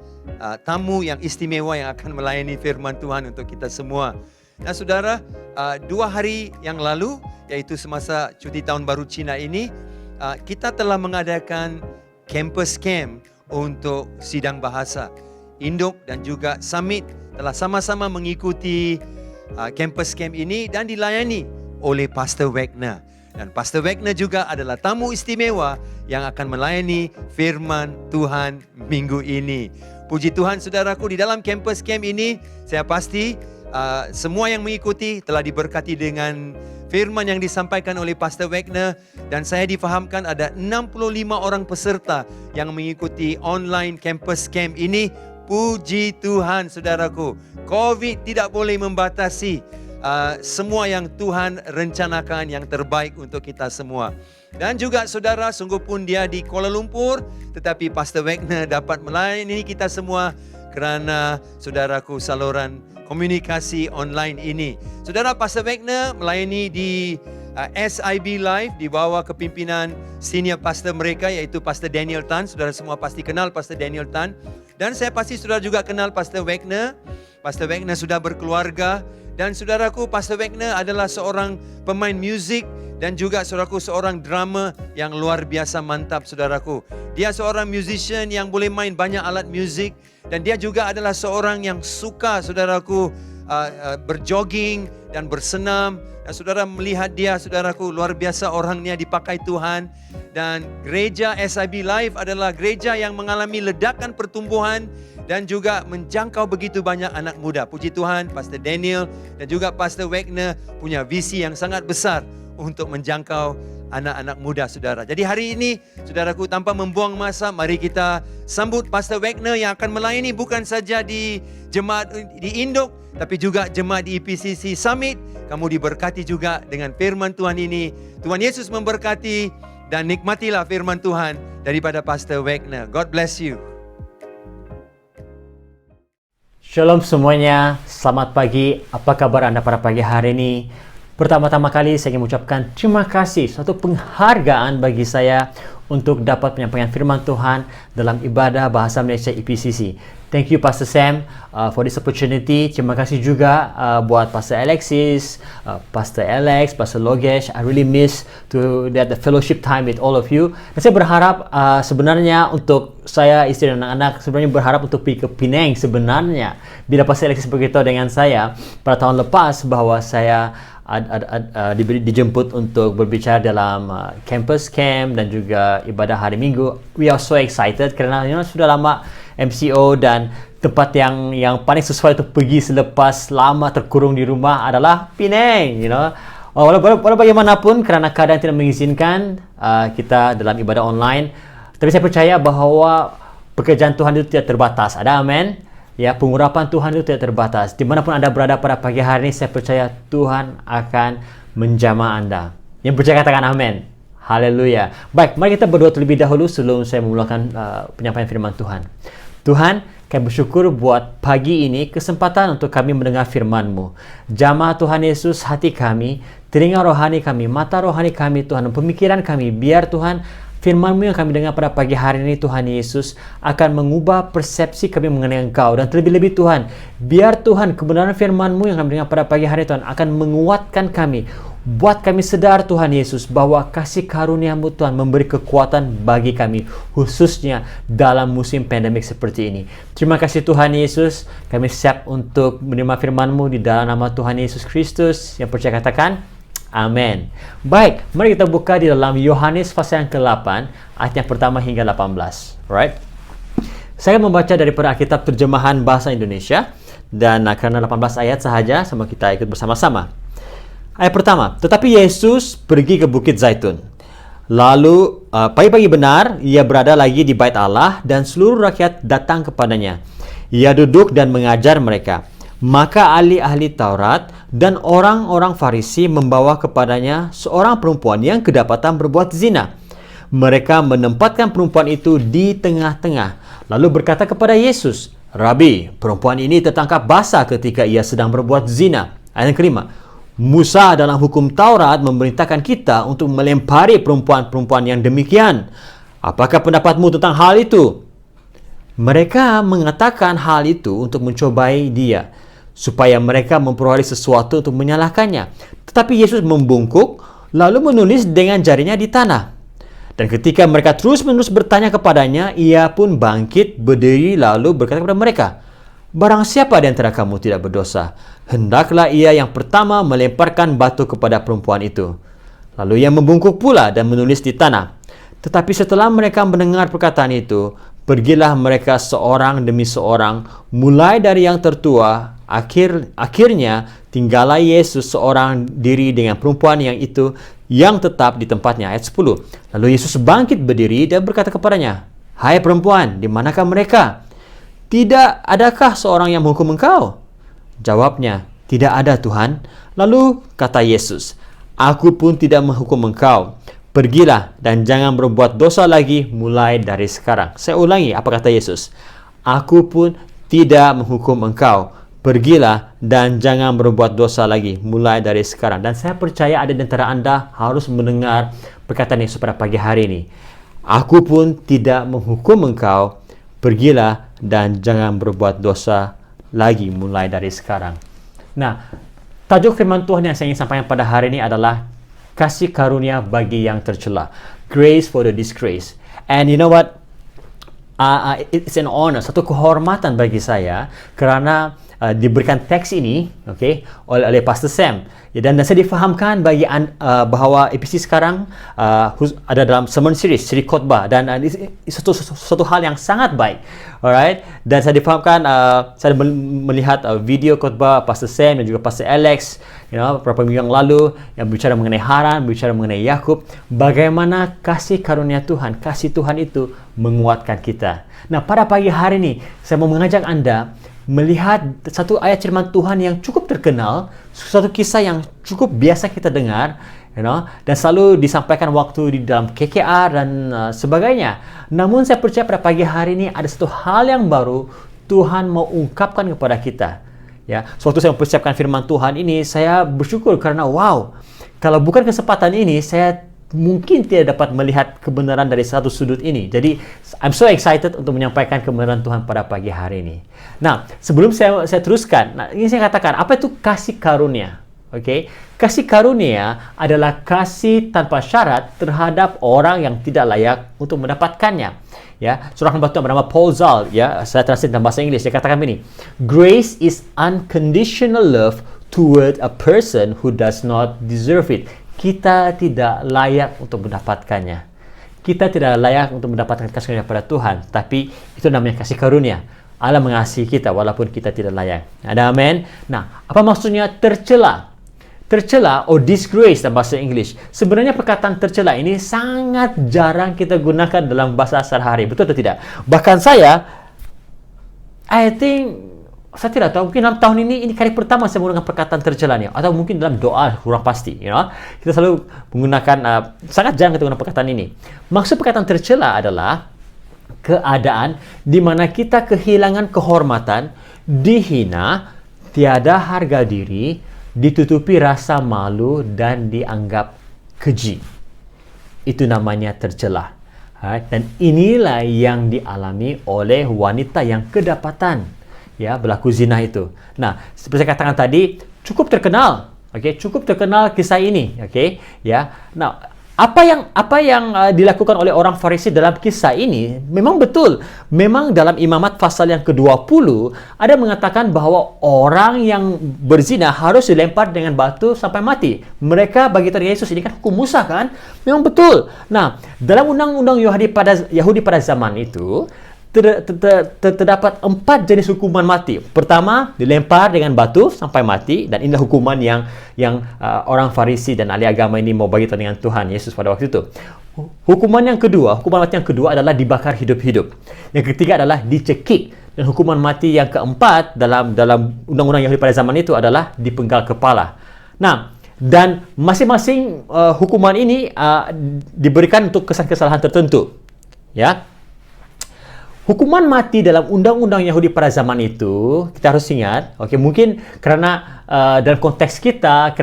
tamu yang istimewa yang akan melayani firman Tuhan untuk kita semua. Nah saudara, 2 hari yang lalu, yaitu semasa cuti tahun baru Cina ini, kita telah mengadakan campus camp untuk sidang bahasa. Induk dan juga Summit telah sama-sama mengikuti campus camp ini dan dilayani oleh Pastor Wagner. Dan Pastor Wagner juga adalah tamu istimewa yang akan melayani firman Tuhan minggu ini. Puji Tuhan saudaraku, di dalam campus camp ini saya pasti semua yang mengikuti telah diberkati dengan firman yang disampaikan oleh Pastor Wagner, dan saya difahamkan ada 65 orang peserta yang mengikuti online campus camp ini. Puji Tuhan saudaraku, COVID tidak boleh membatasi semua yang Tuhan rencanakan yang terbaik untuk kita semua. Dan juga saudara, sungguh pun dia di Kuala Lumpur, tetapi Pastor Wagner dapat melayani kita semua kerana saudaraku saluran komunikasi online ini. Saudara, Pastor Wagner melayani di SIB Live di bawah kepimpinan senior pastor mereka iaitu Pastor Daniel Tan. Saudara semua pasti kenal Pastor Daniel Tan. Dan saya pasti saudara juga kenal Pastor Wagner. Pastor Wagner sudah berkeluarga. Dan saudaraku, Pastor Wagner adalah seorang pemain muzik dan juga saudaraku seorang drama yang luar biasa mantap saudaraku. Dia seorang musician yang boleh main banyak alat muzik, dan dia juga adalah seorang yang suka saudaraku berjogging dan bersenam. Dan saudara melihat dia saudaraku, luar biasa orangnya dipakai Tuhan. Dan gereja SIB Live adalah gereja yang mengalami ledakan pertumbuhan dan juga menjangkau begitu banyak anak muda. Puji Tuhan, Pastor Daniel dan juga Pastor Wagner punya visi yang sangat besar untuk menjangkau anak-anak muda saudara. Jadi hari ini saudaraku, tanpa membuang masa, mari kita sambut Pastor Wagner yang akan melayani bukan saja di jemaat di Induk, tapi juga jemaat di EPCC Summit. Kamu diberkati juga dengan firman Tuhan ini. Tuhan Yesus memberkati, dan nikmatilah firman Tuhan daripada Pastor Wagner. God bless you. Shalom semuanya, selamat pagi. Apa kabar Anda pada pagi hari ini? Pertama-tama kali saya ingin mengucapkan terima kasih, suatu penghargaan bagi saya untuk dapat menyampaikan firman Tuhan dalam ibadah Bahasa Malaysia EPCC. Thank you Pastor Sam for this opportunity. Terima kasih juga buat Pastor Alexis, Pastor Alex, Pastor Logesh. I really miss to that the fellowship time with all of you. Dan saya berharap sebenarnya untuk saya, istri dan anak-anak, sebenarnya berharap untuk pergi ke Penang sebenarnya. Bila Pastor Alexis beritahu dengan saya pada tahun lepas bahwa saya dijemput untuk berbicara dalam campus camp dan juga ibadah hari Minggu. We are so excited kerana sudah lama MCO, dan tempat yang paling sesuai untuk pergi selepas lama terkurung di rumah adalah Penang. Walau bagaimanapun kerana keadaan tidak mengizinkan kita dalam ibadah online, tapi saya percaya bahawa pekerjaan Tuhan itu tidak terbatas. Ada amin? Ya, pengurapan Tuhan itu tidak terbatas. Dimanapun Anda berada pada pagi hari ini, saya percaya Tuhan akan menjamah Anda. Yang percaya katakan amin. Haleluya. Baik, mari kita berdoa terlebih dahulu sebelum saya memulakan penyampaian firman Tuhan. Tuhan, kami bersyukur buat pagi ini kesempatan untuk kami mendengar firman-Mu. Jamah Tuhan Yesus hati kami, telinga rohani kami, mata rohani kami Tuhan, dan pemikiran kami. Biar Tuhan, firman-Mu yang kami dengar pada pagi hari ini Tuhan Yesus akan mengubah persepsi kami mengenai Engkau. Dan terlebih-lebih Tuhan, biar Tuhan kebenaran firman-Mu yang kami dengar pada pagi hari Tuhan akan menguatkan kami. Buat kami sedar Tuhan Yesus bahwa kasih karunia-Mu Tuhan memberi kekuatan bagi kami, khususnya dalam musim pandemik seperti ini. Terima kasih Tuhan Yesus, kami siap untuk menerima firman-Mu di dalam nama Tuhan Yesus Kristus. Yang percaya katakan amin. Baik, mari kita buka di dalam Yohanes pasal yang ke-8 ayat yang pertama hingga 18. Alright. Saya membaca daripada Alkitab terjemahan bahasa Indonesia, dan kerana 18 ayat sahaja, sama kita ikut bersama-sama. Ayat pertama, tetapi Yesus pergi ke Bukit Zaitun. Lalu pagi-pagi benar ia berada lagi di bait Allah, dan seluruh rakyat datang kepadanya. Ia duduk dan mengajar mereka. Maka ahli-ahli Taurat dan orang-orang Farisi membawa kepadanya seorang perempuan yang kedapatan berbuat zina. Mereka menempatkan perempuan itu di tengah-tengah, lalu berkata kepada Yesus, Rabi, perempuan ini tertangkap basah ketika ia sedang berbuat zina. Ayat yang kelima, Musa dalam hukum Taurat memerintahkan kita untuk melempari perempuan-perempuan yang demikian. Apakah pendapatmu tentang hal itu? Mereka mengatakan hal itu untuk mencobai dia, supaya mereka memperoleh sesuatu untuk menyalahkannya. Tetapi Yesus membungkuk, lalu menulis dengan jarinya di tanah. Dan ketika mereka terus-menerus bertanya kepadanya, ia pun bangkit, berdiri, lalu berkata kepada mereka, "Barang siapa di antara kamu tidak berdosa, hendaklah ia yang pertama melemparkan batu kepada perempuan itu." Lalu ia membungkuk pula dan menulis di tanah. Tetapi setelah mereka mendengar perkataan itu, pergilah mereka seorang demi seorang, mulai dari yang tertua. Akhirnya tinggallah Yesus seorang diri dengan perempuan yang tetap di tempatnya. Ayat 10. Lalu Yesus bangkit berdiri dan berkata kepadanya, "Hai perempuan, di manakah mereka? Tidak adakah seorang yang menghukum engkau?" Jawabnya, "Tidak ada, Tuhan." Lalu kata Yesus, "Aku pun tidak menghukum engkau. Pergilah dan jangan berbuat dosa lagi mulai dari sekarang." Saya ulangi apa kata Yesus. "Aku pun tidak menghukum engkau. Pergilah dan jangan berbuat dosa lagi mulai dari sekarang." Dan saya percaya ada di antara Anda harus mendengar perkataan Yesus pada pagi hari ini. "Aku pun tidak menghukum engkau. Pergilah dan jangan berbuat dosa lagi mulai dari sekarang." Nah, tajuk firman Tuhan yang saya ingin sampaikan pada hari ini adalah kasih karunia bagi yang tercela. Grace for the disgrace. And you know what? It's an honor, satu kehormatan bagi saya kerana diberikan teks ini, oleh Pastor Sam. Dan saya difahamkan bahawa EPC sekarang ada dalam sermon series, siri khotbah, dan satu hal yang sangat baik. Alright, dan saya difahamkan, saya melihat video khotbah Pastor Sam dan juga Pastor Alex, beberapa minggu yang lalu, yang bicara mengenai Haran, bicara mengenai Yakub, bagaimana kasih karunia Tuhan, kasih Tuhan itu menguatkan kita. Nah, pada pagi hari ini saya mau mengajak Anda melihat satu ayat firman Tuhan yang cukup terkenal, suatu kisah yang cukup biasa kita dengar, dan selalu disampaikan waktu di dalam KKR dan sebagainya. Namun saya percaya pada pagi hari ini ada satu hal yang baru Tuhan mau ungkapkan kepada kita. Sewaktu saya mempersiapkan firman Tuhan ini, saya bersyukur karena kalau bukan kesempatan ini, saya mungkin tidak dapat melihat kebenaran dari satu sudut ini. Jadi, I'm so excited untuk menyampaikan kebenaran Tuhan pada pagi hari ini. Nah, sebelum saya teruskan, ini saya katakan, apa itu kasih karunia? Kasih karunia adalah kasih tanpa syarat terhadap orang yang tidak layak untuk mendapatkannya. Seorang hamba Tuhan bernama Paul Zahl, saya translate dalam bahasa Inggeris, dia katakan begini, "Grace is unconditional love toward a person who does not deserve it." Kita tidak layak untuk mendapatkannya. Kita tidak layak untuk mendapatkan kasih karunia daripada Tuhan, tapi itu namanya kasih karunia. Allah mengasihi kita walaupun kita tidak layak. Ada amin? Nah, apa maksudnya tercela? Tercela or disgrace dalam bahasa Inggeris. Sebenarnya perkataan tercela ini sangat jarang kita gunakan dalam bahasa sehari-hari. Betul atau tidak? Bahkan saya saya tidak tahu, mungkin dalam tahun ini kali pertama saya menggunakan perkataan tercela ni, atau mungkin dalam doa, kurang pasti. Kita selalu menggunakan, sangat jarang kita gunakan perkataan ini. Maksud perkataan tercela adalah keadaan di mana kita kehilangan kehormatan, dihina, tiada harga diri, ditutupi rasa malu dan dianggap keji. Itu namanya tercela. Dan inilah yang dialami oleh wanita yang kedapatan berlaku zina itu. Nah, seperti saya katakan tadi, cukup terkenal, cukup terkenal kisah ini, Nah, apa yang dilakukan oleh orang Farisi dalam kisah ini memang betul. Memang dalam Imamat pasal yang ke-20 ada mengatakan bahwa orang yang berzina harus dilempar dengan batu sampai mati. Mereka bagi Yesus ini kan hukum Musa kan? Memang betul. Nah, dalam undang-undang Yahudi pada zaman itu terdapat 4 jenis hukuman mati. Pertama, dilempar dengan batu sampai mati, dan inilah hukuman yang orang Farisi dan ahli agama ini mau bagi dengan Tuhan Yesus pada waktu itu. Hukuman mati yang kedua adalah dibakar hidup-hidup. Yang ketiga adalah dicekik, dan hukuman mati yang keempat dalam undang-undang Yahudi pada zaman itu adalah dipenggal kepala. Nah, dan masing-masing hukuman ini diberikan untuk kesalahan tertentu. Hukuman mati dalam undang-undang Yahudi pada zaman itu, kita harus ingat, mungkin karena dalam konteks kita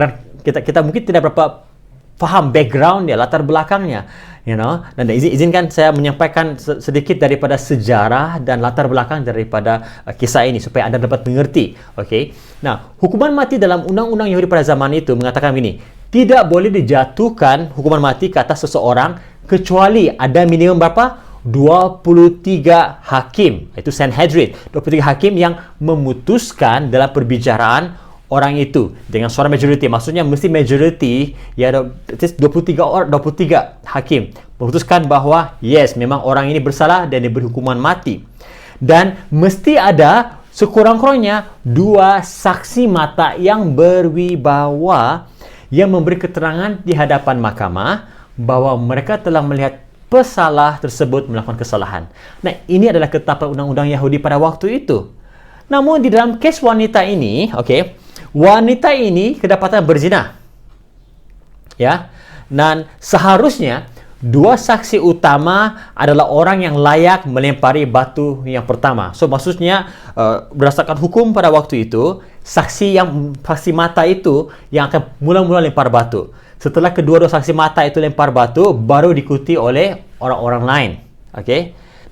mungkin tidak berapa faham background dia, latar belakangnya, dan izinkan saya menyampaikan sedikit daripada sejarah dan latar belakang daripada kisah ini supaya Anda dapat mengerti. Nah, hukuman mati dalam undang-undang Yahudi pada zaman itu mengatakan begini, tidak boleh dijatuhkan hukuman mati ke atas seseorang kecuali ada minimum berapa? 23 hakim. Itu Sanhedrin. 23 hakim yang memutuskan dalam perbicaraan orang itu dengan suara majoriti. Maksudnya mesti majoriti, ya, 23 hakim memutuskan bahwa yes, memang orang ini bersalah dan diberi hukuman mati. Dan mesti ada sekurang-kurangnya 2 saksi mata yang berwibawa yang memberi keterangan di hadapan mahkamah bahwa mereka telah melihat pesalah tersebut melakukan kesalahan. Nah, ini adalah ketetapan undang-undang Yahudi pada waktu itu. Namun di dalam kes wanita ini, wanita ini kedapatan berzina. Ya. Dan seharusnya 2 saksi utama adalah orang yang layak melempari batu yang pertama. So maksudnya berdasarkan hukum pada waktu itu, saksi mata itu yang akan mula-mula lempar batu. Setelah kedua-dua saksi mata itu lempar batu, baru diikuti oleh orang-orang lain.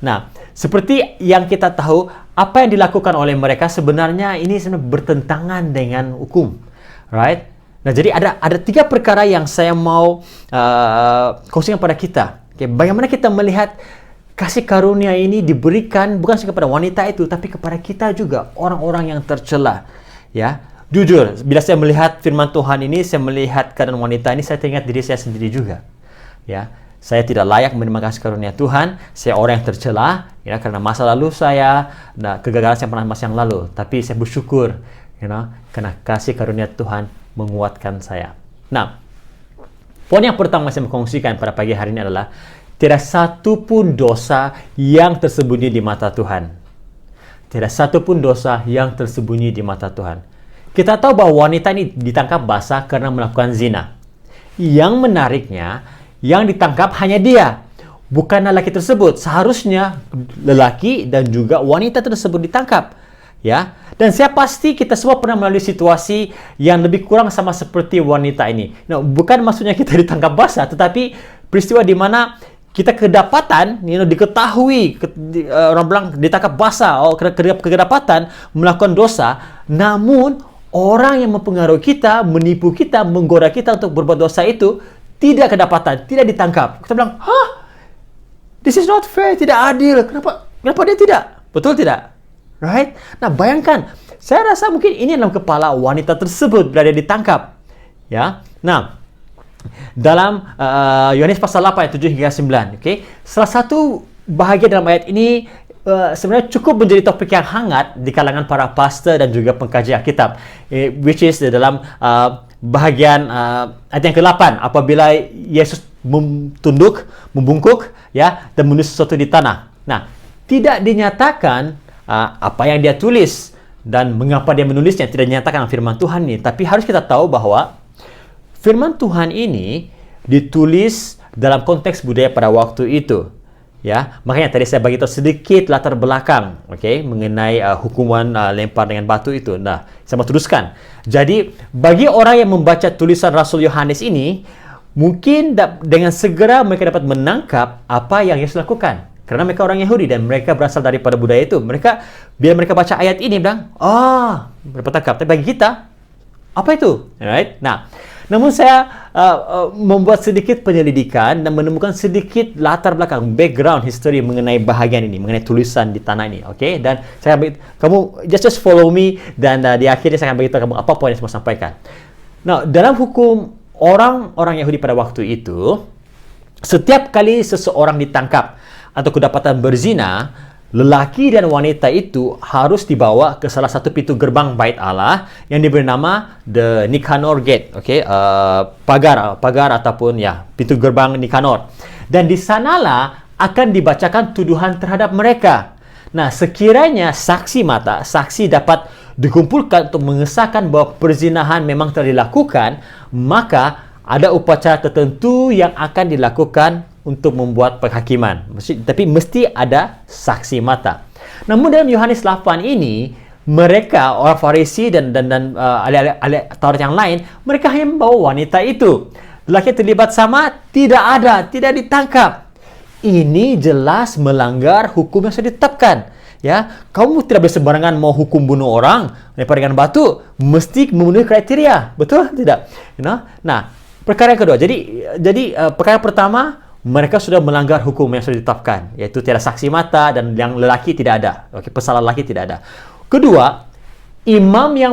Nah, seperti yang kita tahu, apa yang dilakukan oleh mereka sebenarnya ini sebenarnya bertentangan dengan hukum, right? Nah, jadi ada 3 perkara yang saya mau kongsikan pada kita. Bagaimana kita melihat kasih karunia ini diberikan bukan saja kepada wanita itu, tapi kepada kita juga, orang-orang yang tercela. Ya, jujur, bila saya melihat firman Tuhan ini, saya melihat keadaan wanita ini, saya teringat diri saya sendiri juga. Ya, saya tidak layak menerima kasih karunia Tuhan. Saya orang yang tercela, ya, karena masa lalu saya, kegagalan saya pernah masa yang lalu. Tapi saya bersyukur, karena kasih karunia Tuhan menguatkan saya. Nah, poin yang pertama saya mau kongsikan pada pagi hari ini adalah tidak satu pun dosa yang tersembunyi di mata Tuhan. Tidak satu pun dosa yang tersembunyi di mata Tuhan. Kita tahu bahwa wanita ini ditangkap basah karena melakukan zina. Yang menariknya, yang ditangkap hanya dia, bukan lelaki tersebut. Seharusnya lelaki dan juga wanita tersebut ditangkap. Ya, dan saya pasti kita semua pernah melalui situasi yang lebih kurang sama seperti wanita ini. Nah, bukan maksudnya kita ditangkap basah, tetapi peristiwa di mana kita kedapatan, diketahui, orang bilang ditangkap basah, kedapatan melakukan dosa, namun orang yang mempengaruhi kita, menipu kita, menggoda kita untuk berbuat dosa itu tidak kedapatan, tidak ditangkap. Kita bilang, this is not fair, tidak adil. Kenapa dia tidak? Betul tidak? Right? Nah, bayangkan, saya rasa mungkin ini dalam kepala wanita tersebut berada ditangkap. Ya. Nah, dalam Yohanes pasal 8 ayat 7 hingga 9, salah satu bahagian dalam ayat ini sebenarnya cukup menjadi topik yang hangat di kalangan para pastor dan juga pengkaji Alkitab, which is dalam bahagian ayat yang ke-8, apabila Yesus membungkuk, ya, dan menulis sesuatu di tanah. Nah, tidak dinyatakan apa yang dia tulis dan mengapa dia menulisnya, tidak dinyatakan firman Tuhan ini, tapi harus kita tahu bahwa firman Tuhan ini ditulis dalam konteks budaya pada waktu itu. Ya, makanya tadi saya bagi tahu sedikit latar belakang, mengenai hukuman lempar dengan batu itu. Nah, saya mau teruskan. Jadi, bagi orang yang membaca tulisan Rasul Yohanes ini, mungkin dengan segera mereka dapat menangkap apa yang Yesus lakukan. Karena mereka orang Yahudi dan mereka berasal daripada budaya itu. Bila mereka baca ayat ini, bilang, mereka tangkap. Tapi bagi kita, apa itu? Right? Nah, namun saya membuat sedikit penyelidikan dan menemukan sedikit latar belakang, background history mengenai bahagian ini, mengenai tulisan di tanah ini, Dan saya kamu just follow me, dan di akhirnya saya akan beritahu kamu apa poin yang saya mau sampaikan. Nah, dalam hukum orang-orang Yahudi pada waktu itu, setiap kali seseorang ditangkap atau kedapatan berzina, lelaki dan wanita itu harus dibawa ke salah satu pintu gerbang Bait Allah yang diberi nama The Nicanor Gate, pagar ataupun pintu gerbang Nicanor. Dan di sanalah akan dibacakan tuduhan terhadap mereka. Nah, sekiranya saksi dapat dikumpulkan untuk mengesahkan bahwa perzinahan memang telah dilakukan, maka ada upacara tertentu yang akan dilakukan untuk membuat penghakiman. Tapi mesti ada saksi mata. Namun dalam Yohanes 8 ini, mereka, orang Farisi dan ahli Taurat yang lain, mereka hanya membawa wanita itu. Lelaki terlibat sama, tidak ditangkap. Ini jelas melanggar hukum yang sudah ditetapkan. Ya, kamu tidak boleh sembarangan mau hukum bunuh orang lempar dengan batu, mesti memenuhi kriteria, betul tidak? Nah, Perkara yang kedua, perkara pertama, mereka sudah melanggar hukum yang sudah ditetapkan, yaitu tiada saksi mata dan yang lelaki tidak ada. Okey, pesala lelaki tidak ada. Kedua, imam yang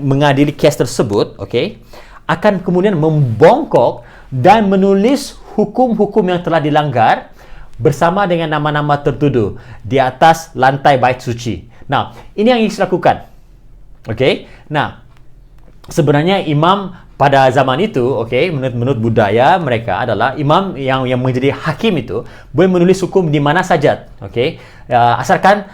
mengadili kes tersebut, okey, akan kemudian membongkok dan menulis hukum-hukum yang telah dilanggar bersama dengan nama-nama tertuduh di atas lantai bait suci. Nah, ini yang Yesus lakukan. Okey. Nah, sebenarnya imam pada zaman itu, okey, menurut budaya mereka adalah imam yang menjadi hakim itu boleh menulis hukum di mana saja, okey. Asalkan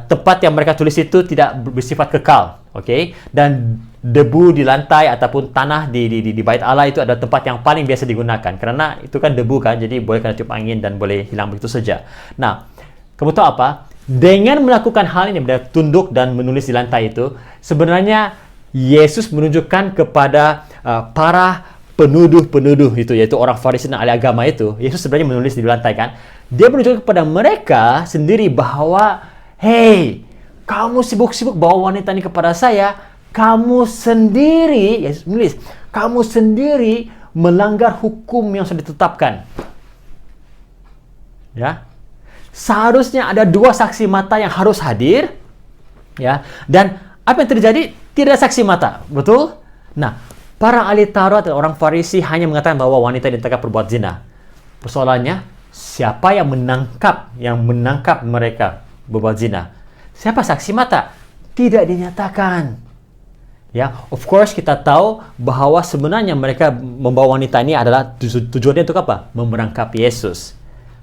tempat yang mereka tulis itu tidak bersifat kekal, okey. Dan debu di lantai ataupun tanah di bait Allah itu adalah tempat yang paling biasa digunakan kerana itu kan debu kan, jadi boleh kena tiup angin dan boleh hilang begitu saja. Nah, kamu tahu apa? Dengan melakukan hal ini, tunduk dan menulis di lantai itu, sebenarnya Yesus menunjukkan kepada para penuduh-penuduh itu, yaitu orang Farisi dan ahli agama itu. Yesus sebenarnya menulis di lantai kan. Dia menunjukkan kepada mereka sendiri bahwa, hey, kamu sibuk-sibuk bawa wanita ini kepada saya, kamu sendiri, Yesus menulis, kamu sendiri melanggar hukum yang sudah ditetapkan. Ya. Seharusnya ada 2 saksi mata yang harus hadir, ya. Dan apa yang terjadi? Tidak ada saksi mata, betul? Nah, para ahli Taurat dan orang Farisi hanya mengatakan bahwa wanita ini ditangkap berbuat zina. Persoalannya, siapa yang menangkap mereka berbuat zina? Siapa saksi mata? Tidak dinyatakan. Ya, of course kita tahu bahwa sebenarnya mereka membawa wanita ini adalah tujuannya untuk apa? Memerangkap Yesus.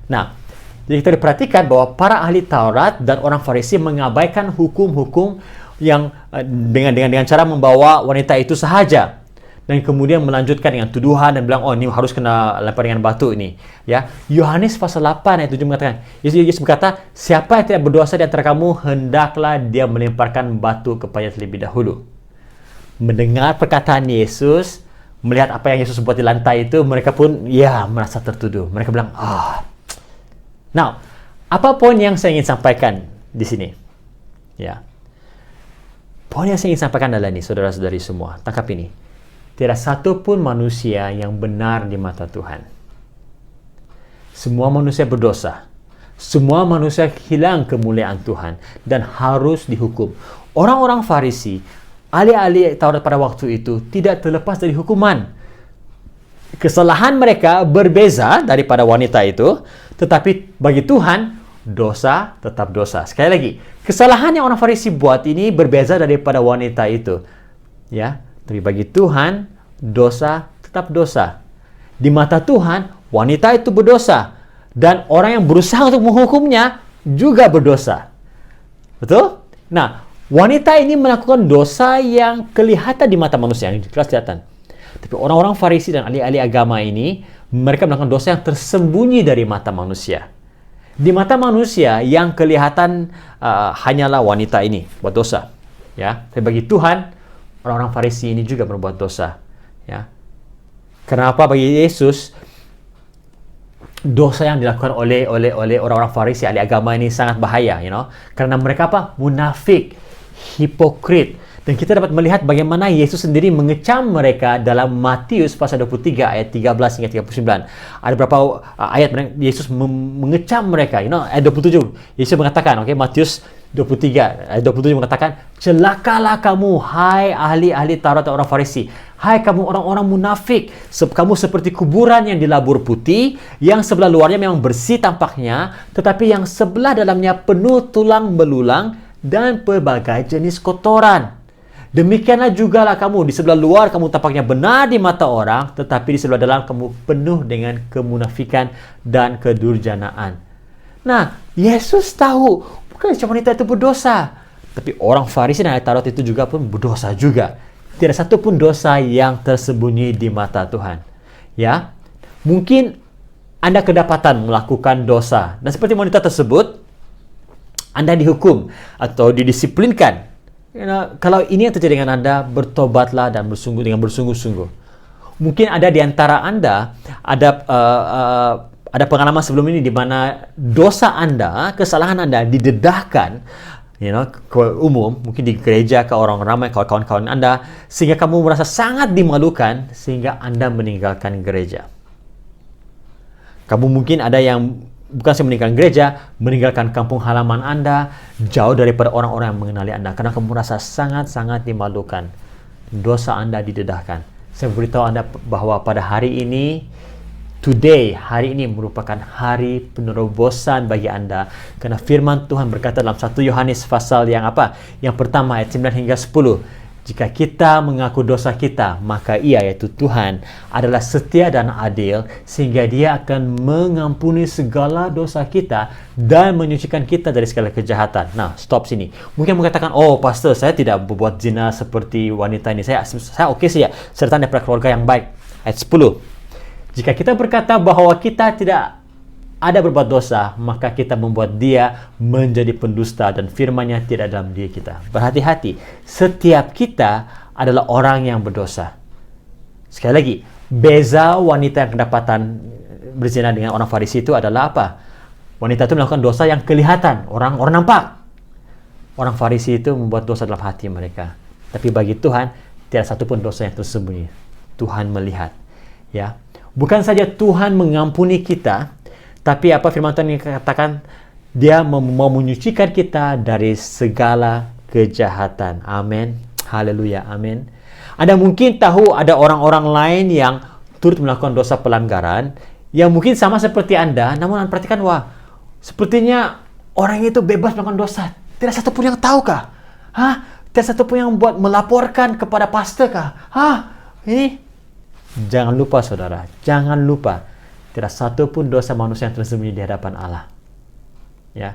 Nah, jadi kita diperhatikan bahwa para ahli Taurat dan orang Farisi mengabaikan hukum-hukum yang dengan cara membawa wanita itu sahaja dan kemudian melanjutkan dengan tuduhan dan bilang, oh ini harus kena lempar dengan batu ini. Ya, Yohanes pasal 8 ayat 7 mengatakan, Yesus berkata, siapa yang tidak berdosa di antara kamu, hendaklah dia melemparkan batu kepadanya terlebih dahulu. Mendengar perkataan Yesus, melihat apa yang Yesus buat di lantai itu, mereka pun merasa tertuduh. Mereka bilang, Now, apa poin yang saya ingin sampaikan di sini? Ya. Poin yang saya ingin sampaikan adalah ini, saudara-saudari semua. Tangkap ini. Tidak satu pun manusia yang benar di mata Tuhan. Semua manusia berdosa. Semua manusia hilang kemuliaan Tuhan dan harus dihukum. Orang-orang Farisi, ahli-ahli Taurat pada waktu itu tidak terlepas dari hukuman. Kesalahan mereka berbeza daripada wanita itu, tetapi bagi Tuhan, dosa tetap dosa. Sekali lagi, kesalahan yang orang Farisi buat ini berbeza daripada wanita itu. Ya, tapi bagi Tuhan, dosa tetap dosa. Di mata Tuhan, wanita itu berdosa dan orang yang berusaha untuk menghukumnya juga berdosa. Betul? Nah, wanita ini melakukan dosa yang kelihatan di mata manusia, yang jelas kelihatan. Tapi orang-orang Farisi dan ahli-ahli agama ini, mereka melakukan dosa yang tersembunyi dari mata manusia. Di mata manusia yang kelihatan hanyalah wanita ini buat dosa, ya. Tapi bagi Tuhan, orang-orang Farisi ini juga berbuat dosa, ya. Kenapa bagi Yesus dosa yang dilakukan oleh orang-orang Farisi ahli agama ini sangat bahaya, Karena mereka apa? Munafik, hipokrit. Dan kita dapat melihat bagaimana Yesus sendiri mengecam mereka dalam Matius pasal 23 ayat 13 hingga 39. Ada beberapa ayat Yesus mengecam mereka. Ayat 27 Yesus mengatakan, Matius 23 ayat 27 mengatakan, celakalah kamu hai ahli-ahli Taurat dan orang Farisi. Hai kamu orang-orang munafik, kamu seperti kuburan yang dilabur putih, yang sebelah luarnya memang bersih tampaknya, tetapi yang sebelah dalamnya penuh tulang belulang dan pelbagai jenis kotoran. Demikianlah jugalah kamu, di sebelah luar kamu tampaknya benar di mata orang, tetapi di sebelah dalam kamu penuh dengan kemunafikan dan kedurjanaan. Nah, Yesus tahu bukan wanita itu berdosa, tapi orang Farisi dan ahli Taurat itu juga pun berdosa juga. Tidak satu pun dosa yang tersembunyi di mata Tuhan. Ya, mungkin Anda kedapatan melakukan dosa, dan seperti wanita tersebut, Anda dihukum atau didisiplinkan. Kalau ini yang terjadi dengan Anda, bertobatlah dan bersungguh-sungguh. Mungkin ada di antara Anda ada pengalaman sebelum ini di mana dosa Anda, kesalahan Anda didedahkan, ke umum, mungkin di gereja ke orang ramai, kawan-kawan Anda, sehingga kamu merasa sangat dimalukan sehingga Anda meninggalkan gereja. Kamu mungkin ada yang bukan saja meninggalkan gereja, meninggalkan kampung halaman Anda, jauh daripada orang-orang yang mengenali Anda, karena kamu merasa sangat-sangat dimalukan. Dosa Anda didedahkan. Saya beritahu Anda bahwa pada hari ini, hari ini merupakan hari penerobosan bagi Anda, karena firman Tuhan berkata dalam 1 Yohanes pasal yang apa? Yang pertama ayat 9 hingga 10. Jika kita mengaku dosa kita, maka Ia, yaitu Tuhan, adalah setia dan adil, sehingga Dia akan mengampuni segala dosa kita dan menyucikan kita dari segala kejahatan. Nah, stop sini. Mungkin mengatakan, oh pastor, saya tidak berbuat zina seperti wanita ini. Saya oke saja, serta daripada keluarga yang baik. Ayat 10. Jika kita berkata bahwa kita tidak ada berbuat dosa, maka kita membuat Dia menjadi pendusta dan firman-Nya tidak dalam diri kita. Berhati-hati, setiap kita adalah orang yang berdosa. Sekali lagi, beza wanita yang kedapatan berzina dengan orang Farisi itu adalah apa? Wanita itu melakukan dosa yang kelihatan, orang nampak. Orang Farisi itu membuat dosa dalam hati mereka. Tapi bagi Tuhan, tidak satu pun dosa yang tersembunyi. Tuhan melihat. Ya, bukan saja Tuhan mengampuni kita, tapi apa firman Tuhan yang katakan, Dia mau menyucikan kita dari segala kejahatan. Amin. Haleluya. Amin. Anda mungkin tahu ada orang-orang lain yang turut melakukan dosa pelanggaran, yang mungkin sama seperti Anda, namun Anda perhatikan, wah, sepertinya orang itu bebas melakukan dosa. Tidak satu pun yang tahu kah? Tidak satu pun yang buat melaporkan kepada pastor kah? Ini jangan lupa saudara, jangan lupa. Tidak satu pun dosa manusia yang tersembunyi di hadapan Allah. Ya,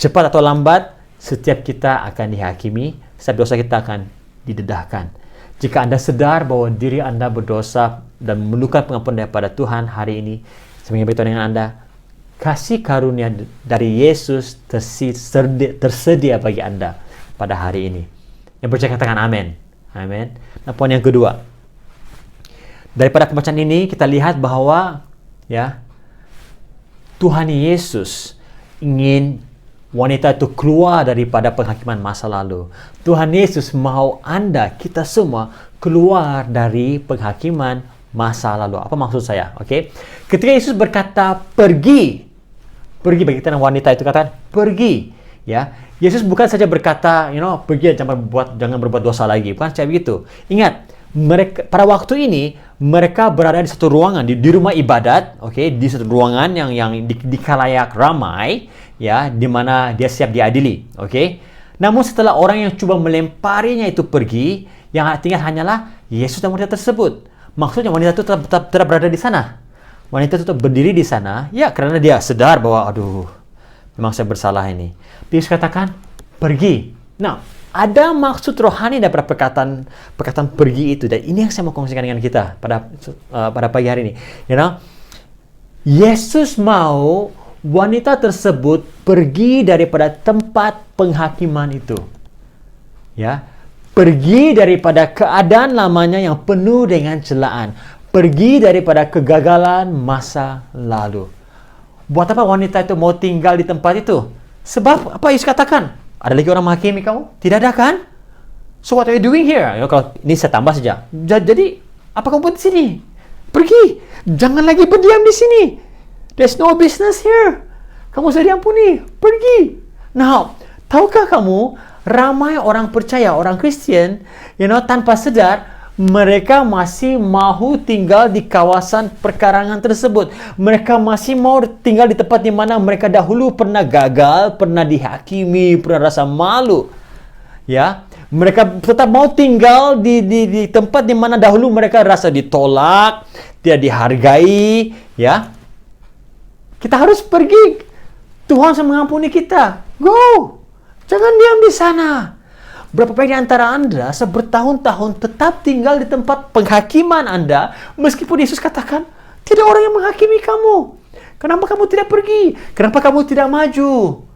cepat atau lambat, setiap kita akan dihakimi, setiap dosa kita akan didedahkan. Jika Anda sadar bahwa diri Anda berdosa dan memerlukan pengampunan daripada Tuhan hari ini, saya ingin beritahu dengan Anda, kasih karunia dari Yesus tersedia bagi Anda pada hari ini. Yang percaya katakan amin. Amin. Nah, poin yang kedua, daripada pembacaan ini kita lihat bahwa Tuhan Yesus ingin wanita itu keluar daripada penghakiman masa lalu. Tuhan Yesus mau Anda, kita semua keluar dari penghakiman masa lalu. Apa maksud saya? Oke. Ketika Yesus berkata pergi bagi kita wanita itu katakan pergi. Ya, Yesus bukan saja berkata, pergi jangan berbuat dosa lagi. Bukan saja begitu. Ingat, mereka pada waktu ini mereka berada di satu ruangan di rumah ibadat, di satu ruangan yang di khalayak ramai, di mana dia siap diadili, Namun setelah orang yang coba melemparinya itu pergi, yang tinggal hanyalah Yesus dan wanita tersebut. Maksudnya wanita itu tetap berada di sana. Wanita itu tetap berdiri di sana, karena dia sadar bahwa memang saya bersalah ini. Yesus katakan pergi. Nah, ada maksud rohani daripada perkataan pergi itu, dan ini yang saya mau kongsikan dengan kita pada pagi hari ini. Yesus mau wanita tersebut pergi daripada tempat penghakiman itu. Pergi daripada keadaan lamanya yang penuh dengan celaan. Pergi daripada kegagalan masa lalu. Buat apa wanita itu mau tinggal di tempat itu? Sebab apa Yesus katakan? Ada lagi orang menghakimi kamu? Tidak ada kan? So what are you doing here? Kalau ini saya tambah saja. Jadi apa kamu buat di sini? Pergi. Jangan lagi berdiam di sini. There's no business here. Kamu sudah diampuni. Pergi. Now, tahukah kamu ramai orang percaya, orang Kristen, tanpa sadar mereka masih mahu tinggal di kawasan perkarangan tersebut. Mereka masih mau tinggal di tempat di mana mereka dahulu pernah gagal, pernah dihakimi, pernah rasa malu. Mereka tetap mau tinggal di tempat di mana dahulu mereka rasa ditolak, tidak dihargai. Kita harus pergi. Tuhan sudah mengampuni kita. Go! Jangan diam di sana. Berapa banyak di antara Anda bertahun-tahun tetap tinggal di tempat penghakiman Anda, meskipun Yesus katakan, tidak orang yang menghakimi kamu. Kenapa kamu tidak pergi? Kenapa kamu tidak maju?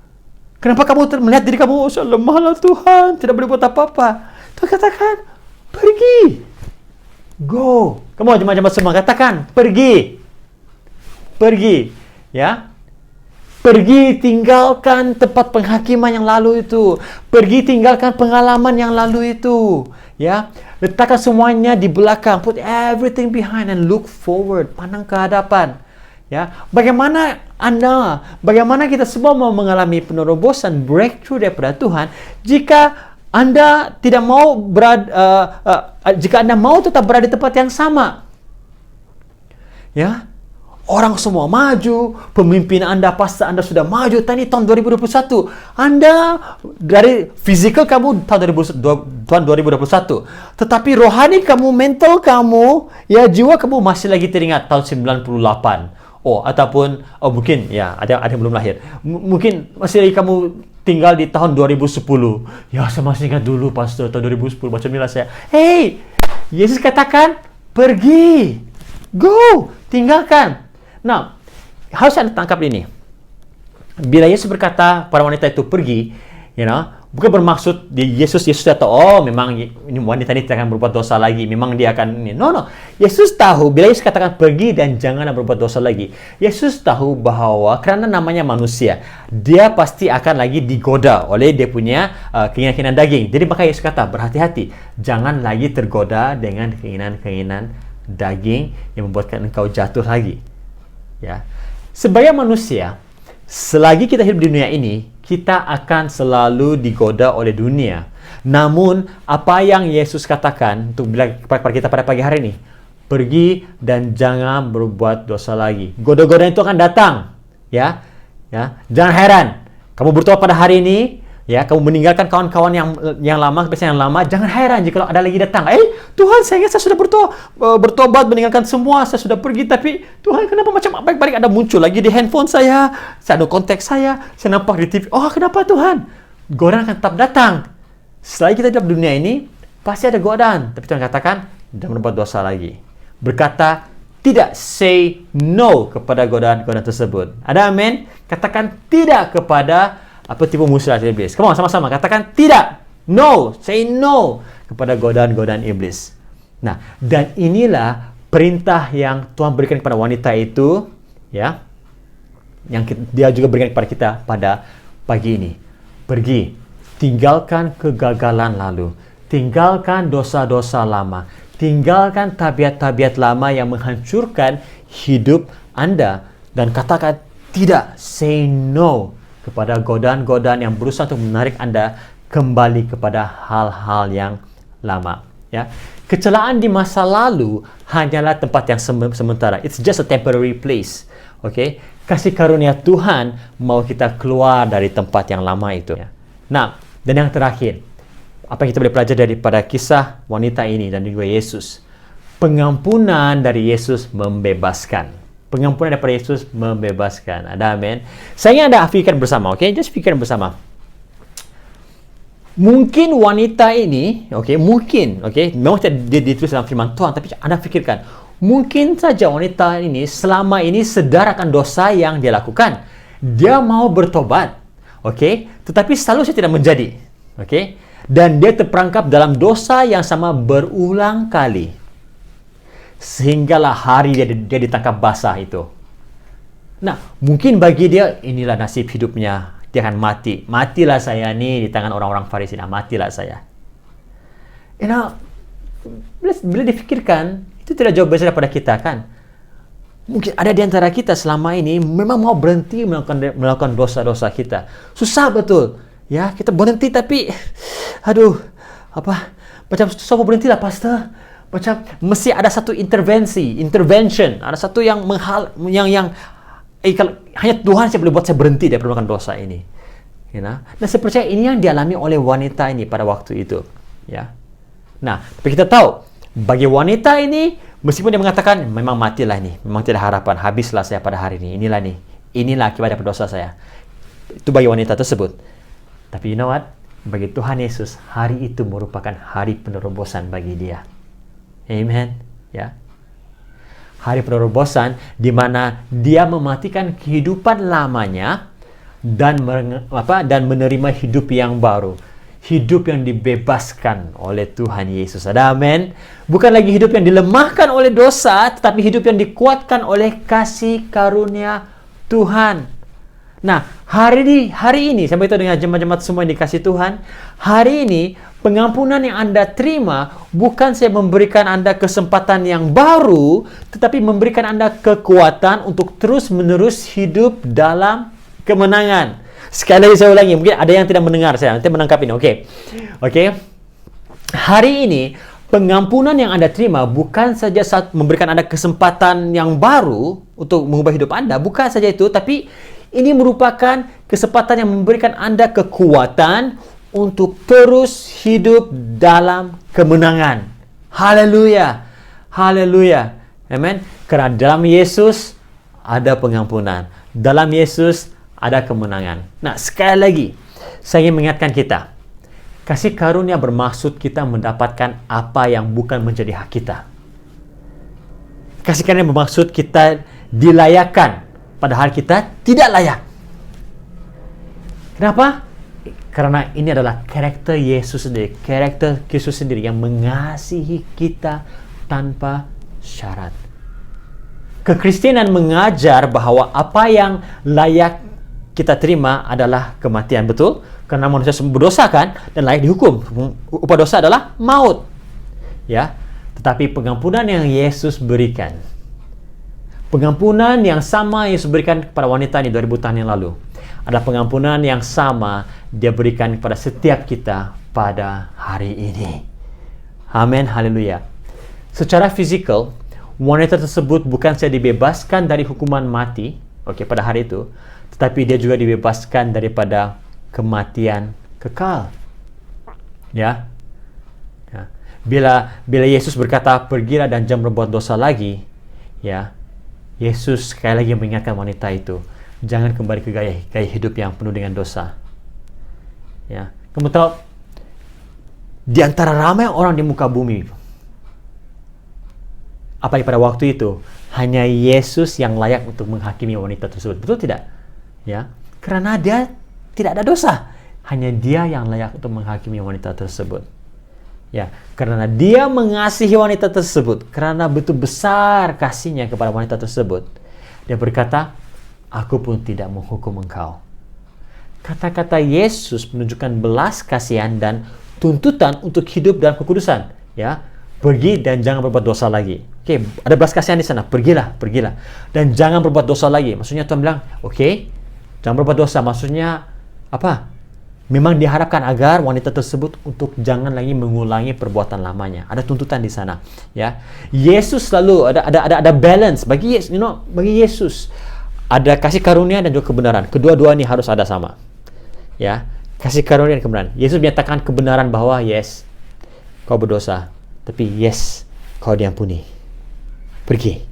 Kenapa kamu melihat diri kamu, saya lemahlah Tuhan, tidak boleh buat apa-apa. Tuhan katakan, pergi. Go. Kamu jemaat-jemaat semua katakan, pergi. Pergi. Pergi tinggalkan tempat penghakiman yang lalu itu. Pergi tinggalkan pengalaman yang lalu itu. Ya, letakkan semuanya di belakang. Put everything behind and look forward. Pandang ke hadapan. Ya, bagaimana kita semua mau mengalami penerobosan, breakthrough daripada Tuhan jika Anda tidak mau jika Anda mau tetap berada di tempat yang sama. Ya. Orang semua maju, pemimpin Anda, pastor Anda sudah maju. Tadi tahun 2021, Anda dari fizikal kamu tahun 2021, tetapi rohani kamu, mental kamu, ya jiwa kamu masih lagi teringat tahun 98. Ataupun mungkin ya ada yang belum lahir. Mungkin masih lagi kamu tinggal di tahun 2010. Ya, saya masih ingat dulu pastor tahun 2010 macam inilah saya. Hey, Yesus katakan, pergi. Go, tinggalkan. Nah, harus Anda tangkap ini. Bila Yesus berkata para wanita itu pergi, bukan bermaksud Yesus tahu, memang ini wanita ini tidak akan berbuat dosa lagi, memang dia akan ini. No. Yesus tahu, bila Yesus katakan pergi dan janganlah berbuat dosa lagi, Yesus tahu bahwa karena namanya manusia, dia pasti akan lagi digoda oleh dia punya keinginan-keinginan daging. Jadi maka Yesus kata, berhati-hati, jangan lagi tergoda dengan keinginan-keinginan daging yang membuatkan engkau jatuh lagi. Ya. Sebagai manusia, selagi kita hidup di dunia ini, kita akan selalu digoda oleh dunia. Namun, apa yang Yesus katakan untuk bilang kepada kita pada pagi hari ini, pergi dan jangan berbuat dosa lagi. Goda-goda itu akan datang, ya. Jangan heran, kamu bertobat pada hari ini, ya, kamu meninggalkan kawan-kawan yang lama, kebiasaan yang lama, jangan heran jika ada lagi datang. Tuhan, saya sudah bertobat, meninggalkan semua, saya sudah pergi, tapi Tuhan, kenapa macam balik-balik ada muncul lagi di handphone saya ada konteks saya nampak di TV. Kenapa Tuhan? Godaan akan tetap datang. Selagi kita hidup di dunia ini, pasti ada godaan. Tapi Tuhan katakan, jangan berbuat dosa lagi. Berkata, tidak, say no kepada godaan-godaan tersebut. Ada amin? Katakan tidak kepada tipu muslihat iblis. Come on, sama-sama katakan tidak. No, say no kepada godaan-godaan iblis. Nah, dan inilah perintah yang Tuhan berikan kepada wanita itu, ya. Yang dia juga berikan kepada kita pada pagi ini. Pergi, tinggalkan kegagalan lalu. Tinggalkan dosa-dosa lama. Tinggalkan tabiat-tabiat lama yang menghancurkan hidup Anda dan katakan tidak, say no kepada godaan-godaan yang berusaha untuk menarik Anda kembali kepada hal-hal yang lama. Ya, kecelakaan di masa lalu hanyalah tempat yang sementara. It's just a temporary place. Okay? Kasih karunia Tuhan mau kita keluar dari tempat yang lama itu. Ya. Nah, dan yang terakhir, apa yang kita boleh pelajari daripada kisah wanita ini dan juga Yesus? Pengampunan dari Yesus membebaskan. Pengampunan daripada Yesus membebaskan. Ada amin. Saya ingin Anda fikirkan bersama, okay? Just fikirkan bersama. Mungkin wanita ini, memang dia ditulis dalam firman Tuhan, tapi Anda fikirkan, mungkin saja wanita ini selama ini sedar akan dosa yang dia lakukan. Dia mau bertobat, tetapi selalu tidak menjadi, dan dia terperangkap dalam dosa yang sama berulang kali. Sehinggalah hari dia ditangkap basah itu. Nah, mungkin bagi dia, inilah nasib hidupnya. Dia akan mati. Matilah saya nih di tangan orang-orang Farisi. Matilah saya. Bila dipikirkan, itu tidak jauh berbeda daripada kita kan. Mungkin ada di antara kita selama ini memang mau berhenti melakukan dosa-dosa kita. Susah betul. Ya, kita berhenti tapi, macam susah mau berhenti lah, pastor. Macam mesti ada satu intervention, ada satu yang kalau hanya Tuhan saya boleh buat saya berhenti dari melakukan dosa ini. Nah, saya percaya ini yang dialami oleh wanita ini pada waktu itu. Ya. Nah, tapi kita tahu bagi wanita ini, meskipun dia mengatakan memang matilah ini, memang tidak harapan, habislah saya pada hari ini. Inilah akibat dari dosa saya. Itu bagi wanita tersebut. Tapi you know what? Bagi Tuhan Yesus, hari itu merupakan hari penerobosan bagi dia. Amen. Ya. Hari penerobosan di mana dia mematikan kehidupan lamanya dan menerima hidup yang baru. Hidup yang dibebaskan oleh Tuhan Yesus. Ada amin. Bukan lagi hidup yang dilemahkan oleh dosa, tetapi hidup yang dikuatkan oleh kasih karunia Tuhan. Nah, hari ini, saya beritahu dengan jemaat-jemaat semua yang dikasih Tuhan, hari ini pengampunan yang Anda terima bukan saya memberikan Anda kesempatan yang baru, tetapi memberikan Anda kekuatan untuk terus-menerus hidup dalam kemenangan. Sekali lagi saya ulangi, mungkin ada yang tidak mendengar saya, nanti menangkap ini, oke? Hari ini, pengampunan yang Anda terima bukan saja memberikan Anda kesempatan yang baru untuk mengubah hidup Anda, bukan saja itu, tapi ini merupakan kesempatan yang memberikan Anda kekuatan untuk terus hidup dalam kemenangan. Haleluya. Haleluya. Amen. Karena dalam Yesus ada pengampunan. Dalam Yesus ada kemenangan. Nah, sekali lagi, saya ingin mengingatkan kita. Kasih karunia bermaksud kita mendapatkan apa yang bukan menjadi hak kita. Kasih karunia bermaksud kita dilayakkan, padahal kita tidak layak. Kenapa? Karena ini adalah karakter Yesus sendiri, karakter Kristus sendiri yang mengasihi kita tanpa syarat. Kekristenan mengajar bahwa apa yang layak kita terima adalah kematian, betul? Karena manusia berdosa kan, dan layak dihukum. Upah dosa adalah maut. Ya, tetapi pengampunan yang Yesus berikan, pengampunan yang sama yang Yesus berikan kepada wanita ini 2000 tahun yang lalu, adalah pengampunan yang sama Dia berikan kepada setiap kita pada hari ini. Amin, haleluya. Secara fisikal, wanita tersebut bukan saja dibebaskan dari hukuman mati, pada hari itu, tetapi dia juga dibebaskan daripada kematian kekal. Ya. Bila Yesus berkata, pergilah dan jangan berbuat dosa lagi, ya, Yesus sekali lagi mengingatkan wanita itu, jangan kembali ke gaya hidup yang penuh dengan dosa. Ya, kamu tahu, di antara ramai orang di muka bumi, apalagi pada waktu itu, hanya Yesus yang layak untuk menghakimi wanita tersebut. Betul tidak? Ya, karena dia tidak ada dosa. Hanya Dia yang layak untuk menghakimi wanita tersebut. Ya, karena Dia mengasihi wanita tersebut, karena betul besar kasihnya kepada wanita tersebut, Dia berkata, aku pun tidak menghukum engkau. Kata-kata Yesus menunjukkan belas kasihan dan tuntutan untuk hidup dalam kekudusan. Ya, pergi dan jangan berbuat dosa lagi. Ada belas kasihan di sana. Pergilah dan jangan berbuat dosa lagi. Maksudnya Tuhan bilang, jangan berbuat dosa. Maksudnya apa? Memang diharapkan agar wanita tersebut untuk jangan lagi mengulangi perbuatan lamanya. Ada tuntutan di sana, ya. Yesus selalu ada balance bagi Yesus. Ada kasih karunia dan juga kebenaran. Kedua-dua ini harus ada sama. Ya, kasih karunia dan kebenaran. Yesus menyatakan kebenaran bahwa yes, kau berdosa, tapi yes, kau diampuni. Pergi.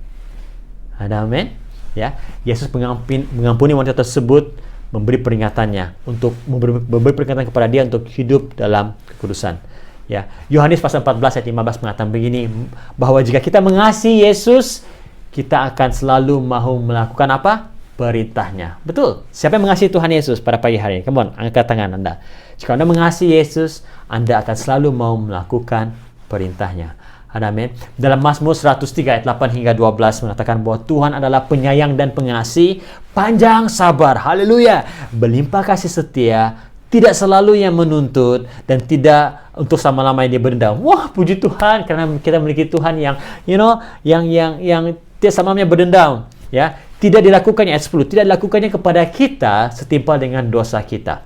Ada amin? Ya, Yesus mengampuni wanita tersebut, memberi peringatannya untuk memberi peringatan kepada dia untuk hidup dalam kekudusan. Ya, Yohanes pasal 14 ayat 15 mengatakan begini, bahwa jika kita mengasihi Yesus, kita akan selalu mau melakukan apa? Perintahnya. Betul. Siapa yang mengasihi Tuhan Yesus pada pagi hari ini? Come on, angkat tangan Anda. Jika Anda mengasihi Yesus, Anda akan selalu mau melakukan perintahnya. Amin. Dalam Mazmur 103 ayat 8 hingga 12 mengatakan bahwa Tuhan adalah penyayang dan pengasih, panjang sabar, haleluya, berlimpah kasih setia, tidak selalu yang menuntut, dan tidak untuk selama-lamanya dia berdendam. Wah, puji Tuhan, karena kita memiliki Tuhan yang yang tidak selama-lamanya berdendam. Ya, tidak dilakukannya, ayat 10, tidak dilakukannya kepada kita setimpal dengan dosa kita,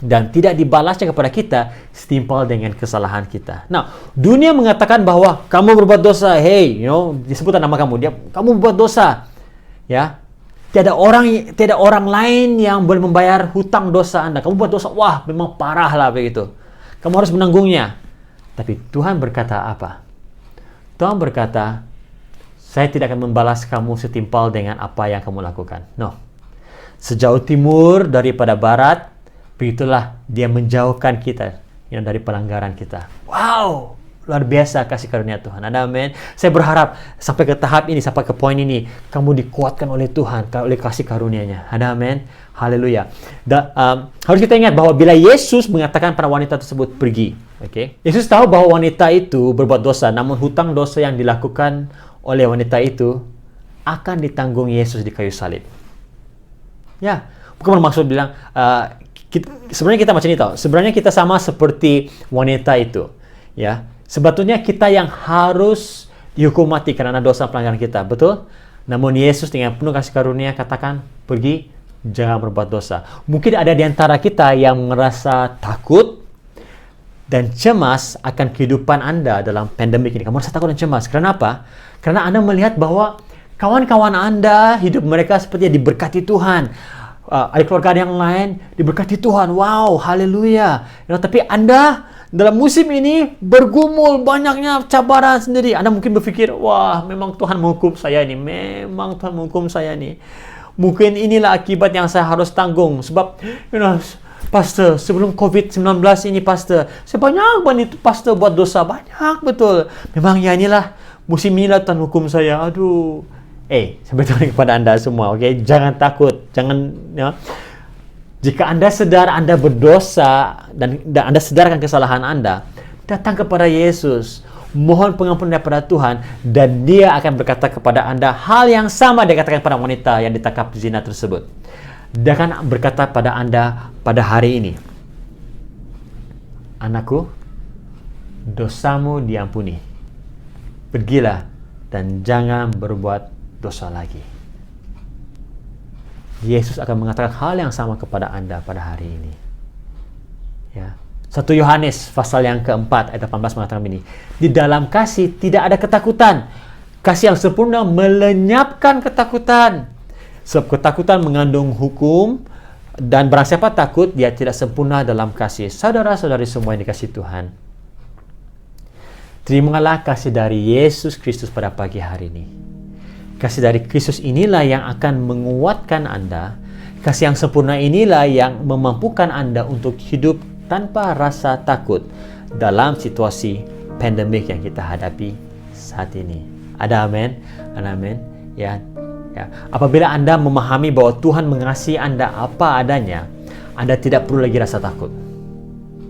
dan tidak dibalasnya kepada kita setimpal dengan kesalahan kita. Nah, dunia mengatakan bahwa kamu berbuat dosa, disebutkan nama kamu, kamu berbuat dosa. Ya. Tidak ada orang lain yang boleh membayar hutang dosa Anda. Kamu buat dosa, wah, memang parah lah begitu. Kamu harus menanggungnya. Tapi Tuhan berkata apa? Tuhan berkata, saya tidak akan membalas kamu setimpal dengan apa yang kamu lakukan. No. Sejauh timur daripada barat, begitulah dia menjauhkan kita dari pelanggaran kita. Wow, luar biasa kasih karunia Tuhan. Amin. Saya berharap sampai ke tahap ini, sampai ke poin ini, kamu dikuatkan oleh Tuhan, oleh kasih karunia-Nya. Amin. Haleluya. Harus kita ingat bahwa bila Yesus mengatakan pada wanita tersebut pergi, Yesus tahu bahwa wanita itu berbuat dosa, namun hutang dosa yang dilakukan oleh wanita itu akan ditanggung Yesus di kayu salib. Ya, Bukan bermaksud bilang, sebenarnya kita macam ini tau. Sebenarnya kita sama seperti wanita itu. Ya, sebetulnya kita yang harus dihukum mati karena dosa pelanggaran kita, betul? Namun Yesus dengan penuh kasih karunia katakan, pergi, jangan berbuat dosa. Mungkin ada di antara kita yang merasa takut dan cemas akan kehidupan Anda dalam pandemik ini. Kamu merasa takut dan cemas. Karena apa? Karena Anda melihat bahwa kawan-kawan Anda, hidup mereka sepertinya diberkati Tuhan. Ada keluarga yang lain diberkati Tuhan. Wow, haleluya. Tapi Anda dalam musim ini bergumul, banyaknya cabaran sendiri. Anda mungkin berpikir, wah, memang Tuhan menghukum saya ini. Memang Tuhan menghukum saya ini. Mungkin inilah akibat yang saya harus tanggung. Sebab, Pastor, sebelum COVID-19 ini, Pastor, saya banyak Pastor buat dosa. Banyak, betul. Memang ya inilah, musim inilah Tuhan hukum saya. Aduh. Saya beritahu kepada Anda semua, okay? Jangan takut. Jangan, jika Anda sedar Anda berdosa dan Anda sedarkan kesalahan Anda, datang kepada Yesus, mohon pengampunan daripada Tuhan, dan Dia akan berkata kepada Anda hal yang sama Dia katakan pada wanita yang ditangkap zina tersebut. Dia akan berkata pada Anda pada hari ini, anakku, dosamu diampuni. Pergilah dan jangan berbuat dosa lagi. Yesus akan mengatakan hal yang sama kepada Anda pada hari ini. Ya. 1 Yohanes pasal yang keempat ayat 18 mengatakan begini, di dalam kasih tidak ada ketakutan. Kasih yang sempurna melenyapkan ketakutan. Sebab ketakutan mengandung hukum, dan barang siapa takut, dia tidak sempurna dalam kasih. Saudara-saudari semua yang dikasihi Tuhan, terimalah kasih dari Yesus Kristus pada pagi hari ini. Kasih dari Kristus inilah yang akan menguatkan Anda. Kasih yang sempurna inilah yang memampukan Anda untuk hidup tanpa rasa takut dalam situasi pandemik yang kita hadapi saat ini. Ada amin? Ada amin? Ya. Apabila Anda memahami bahwa Tuhan mengasihi Anda apa adanya, Anda tidak perlu lagi rasa takut.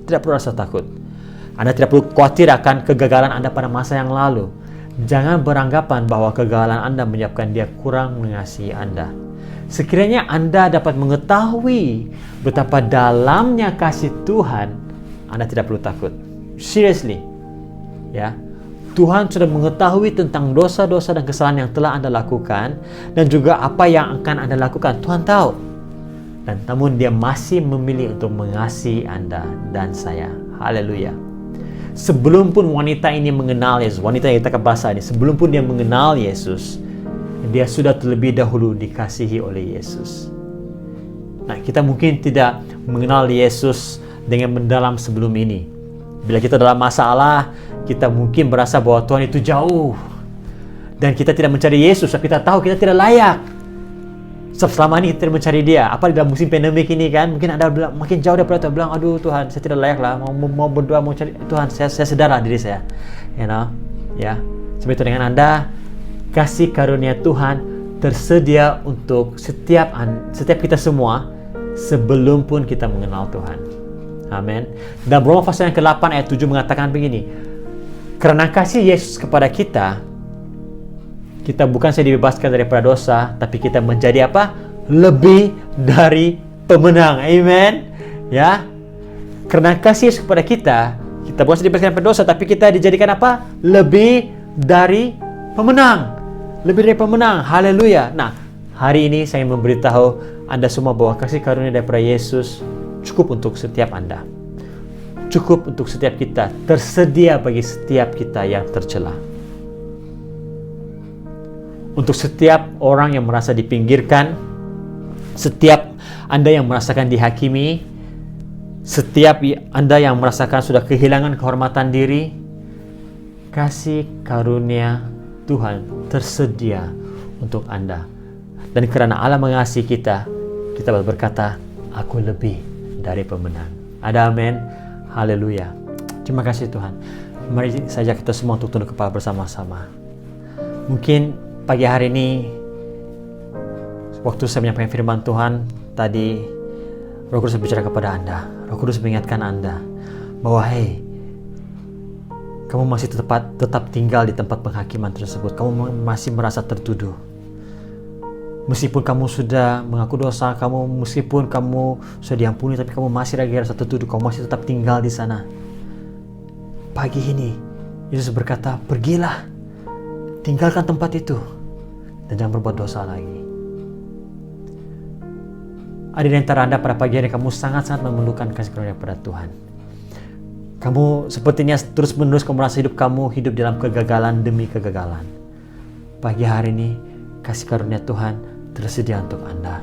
Tidak perlu rasa takut. Anda tidak perlu khawatir akan kegagalan Anda pada masa yang lalu. Jangan beranggapan bahwa kegagalan Anda menyebabkan Dia kurang mengasihi Anda. Sekiranya Anda dapat mengetahui betapa dalamnya kasih Tuhan, Anda tidak perlu takut. Seriously. Ya. Tuhan sudah mengetahui tentang dosa-dosa dan kesalahan yang telah Anda lakukan, dan juga apa yang akan Anda lakukan. Tuhan tahu. Dan namun Dia masih memilih untuk mengasihi Anda dan saya. Haleluya. Sebelum pun wanita ini mengenal Yesus, wanita yang kita bahasa ini, sebelum pun dia mengenal Yesus, dia sudah terlebih dahulu dikasihi oleh Yesus. Nah, kita mungkin tidak mengenal Yesus dengan mendalam sebelum ini. Bila kita dalam masalah, kita mungkin berasa bahwa Tuhan itu jauh, dan kita tidak mencari Yesus, sebab kita tahu kita tidak layak. Sebab selama ini kita tidak mencari Dia. Apa dalam musim pandemik ini kan, mungkin Anda bilang, makin jauh daripada Tuhan, bilang, aduh Tuhan, saya tidak layak lah, mau berdoa, mau cari Tuhan, saya sedarlah diri saya. Ya. Sebab itu dengan Anda, kasih karunia Tuhan tersedia untuk setiap kita semua sebelum pun kita mengenal Tuhan. Amin. Dan Roma pasal yang ke-8 ayat 7 mengatakan begini, karena kasih Yesus kepada kita bukan saja dibebaskan daripada dosa, tapi kita menjadi apa? Lebih dari pemenang. Amen. Ya. Karena kasih Yesus kepada kita bukan saja dibebaskan daripada dosa, tapi kita dijadikan apa? Lebih dari pemenang. Lebih dari pemenang. Haleluya. Nah, hari ini saya memberitahu Anda semua bahwa kasih karunia daripada Yesus cukup untuk setiap Anda. Cukup untuk setiap kita. Tersedia bagi setiap kita yang tercela. Untuk setiap orang yang merasa dipinggirkan, setiap Anda yang merasakan dihakimi, setiap Anda yang merasakan sudah kehilangan kehormatan diri, kasih karunia Tuhan tersedia untuk Anda. Dan karena Allah mengasihi kita berkata, aku lebih dari pemenang. Ada amin. Haleluya. Terima kasih Tuhan. Mari saja kita semua untuk tunduk kepala bersama-sama. Mungkin pagi hari ini, waktu saya menyampaikan firman Tuhan tadi, Roh Kudus berbicara kepada Anda. Roh Kudus mengingatkan Anda bahwa kamu masih tetap tinggal di tempat penghakiman tersebut. Kamu masih merasa tertuduh. Meskipun kamu sudah mengaku dosa, meskipun kamu sudah diampuni, tapi kamu masih lagi rasa tertuduh, kamu masih tetap tinggal di sana. Pagi ini, Yesus berkata, pergilah, tinggalkan tempat itu, dan jangan berbuat dosa lagi. Ada di antara Anda pada pagi hari kamu sangat-sangat memerlukan kasih karunia pada Tuhan. Kamu sepertinya terus-menerus kamu merasa kamu hidup dalam kegagalan demi kegagalan. Pagi hari ini, kasih karunia Tuhan tersedia untuk Anda.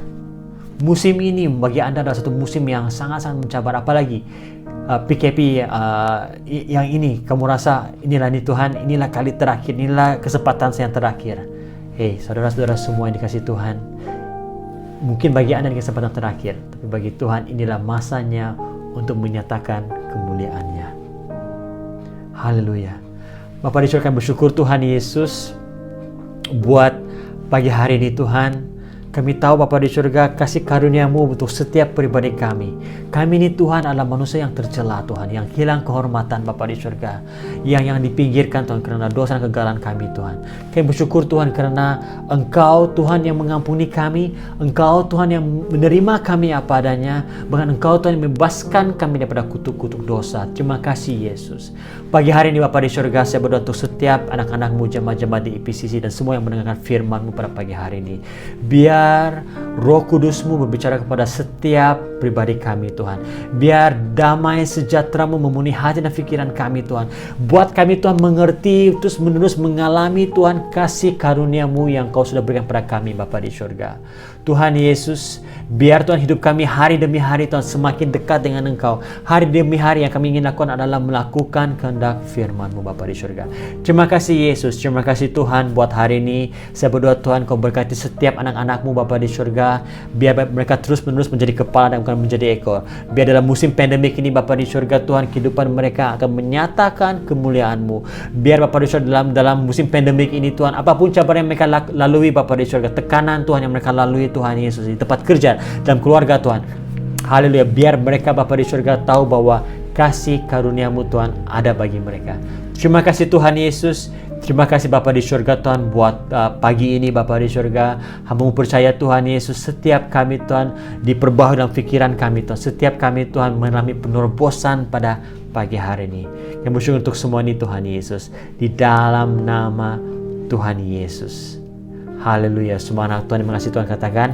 Musim ini bagi Anda adalah satu musim yang sangat-sangat mencabar, apalagi PKP yang ini kamu rasa inilah Tuhan, inilah kali terakhir, inilah kesempatan saya yang terakhir. Hei, saudara-saudara semua yang dikasih Tuhan, mungkin bagi Anda ini kesempatan terakhir, tapi bagi Tuhan inilah masanya untuk menyatakan kemuliaannya. Haleluya. Bapa di surga, kami bersyukur Tuhan Yesus buat pagi hari ini Tuhan. Kami tahu Bapa di surga, kasih karunia-Mu untuk setiap pribadi kami. Kami ini Tuhan adalah manusia yang tercela Tuhan, yang hilang kehormatan Bapa di surga, yang dipinggirkan Tuhan karena dosa dan kegagalan kami Tuhan. Kami bersyukur Tuhan karena Engkau Tuhan yang mengampuni kami, Engkau Tuhan yang menerima kami apa adanya, bahkan Engkau Tuhan yang membebaskan kami daripada kutuk-kutuk dosa. Terima kasih Yesus. Pagi hari ini Bapa di surga, saya berdoa untuk setiap anak-anak-Mu, jemaat-jemaat di IPCC dan semua yang mendengarkan firman-Mu pada pagi hari ini. Biar Roh Kudus-Mu berbicara kepada setiap pribadi kami Tuhan. Biar damai sejahtera-Mu memenuhi hati dan pikiran kami Tuhan. Buat kami Tuhan mengerti, terus menerus mengalami Tuhan kasih karunia-Mu yang Kau sudah berikan pada kami Bapa di surga. Tuhan Yesus, biar Tuhan hidup kami hari demi hari Tuhan semakin dekat dengan Engkau. Hari demi hari yang kami ingin lakukan adalah melakukan kehendak firman-Mu Bapa di surga. Terima kasih Yesus, terima kasih Tuhan buat hari ini. Saya berdoa Tuhan Kau berkati setiap anak-anak-Mu Bapa di surga. Biar mereka terus-menerus menjadi kepala dan bukan menjadi ekor. Biar dalam musim pandemik ini Bapa di surga Tuhan, kehidupan mereka akan menyatakan kemuliaan-Mu. Biar Bapa di surga dalam musim pandemik ini Tuhan, apapun cabaran yang mereka lalui Bapa di surga, tekanan Tuhan yang mereka lalui Tuhan Yesus di tempat kerja, dalam keluarga Tuhan. Haleluya, biar mereka Bapa di surga tahu bahwa kasih karunia-Mu Tuhan ada bagi mereka. Terima kasih Tuhan Yesus. Terima kasih Bapa di surga Tuhan buat pagi ini Bapa di surga. Hamba-Mu percaya Tuhan Yesus, setiap kami Tuhan diperbaharui dalam pikiran kami Tuhan. Setiap kami Tuhan mengalami penerobosan pada pagi hari ini. Kami bersyukur untuk semua ini Tuhan Yesus. Di dalam nama Tuhan Yesus. Haleluya. Semua anak Tuhan yang mengasihi Tuhan katakan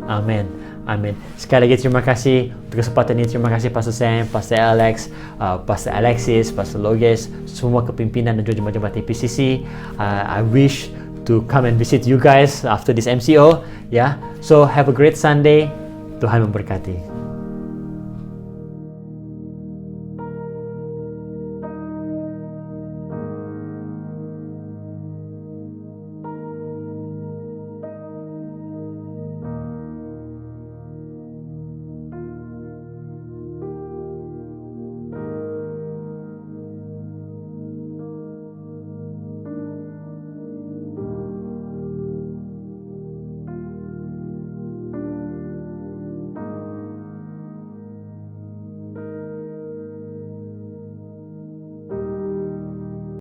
amin. Amin. Sekali lagi terima kasih untuk kesempatan ini. Terima kasih Pastor Sam, Pastor Alex, Pastor Alexis, Pastor Loges, semua kepimpinan dan juga jemaat-jemaat IPCC. I wish to come and visit you guys after this MCO. So have a great Sunday. Tuhan memberkati.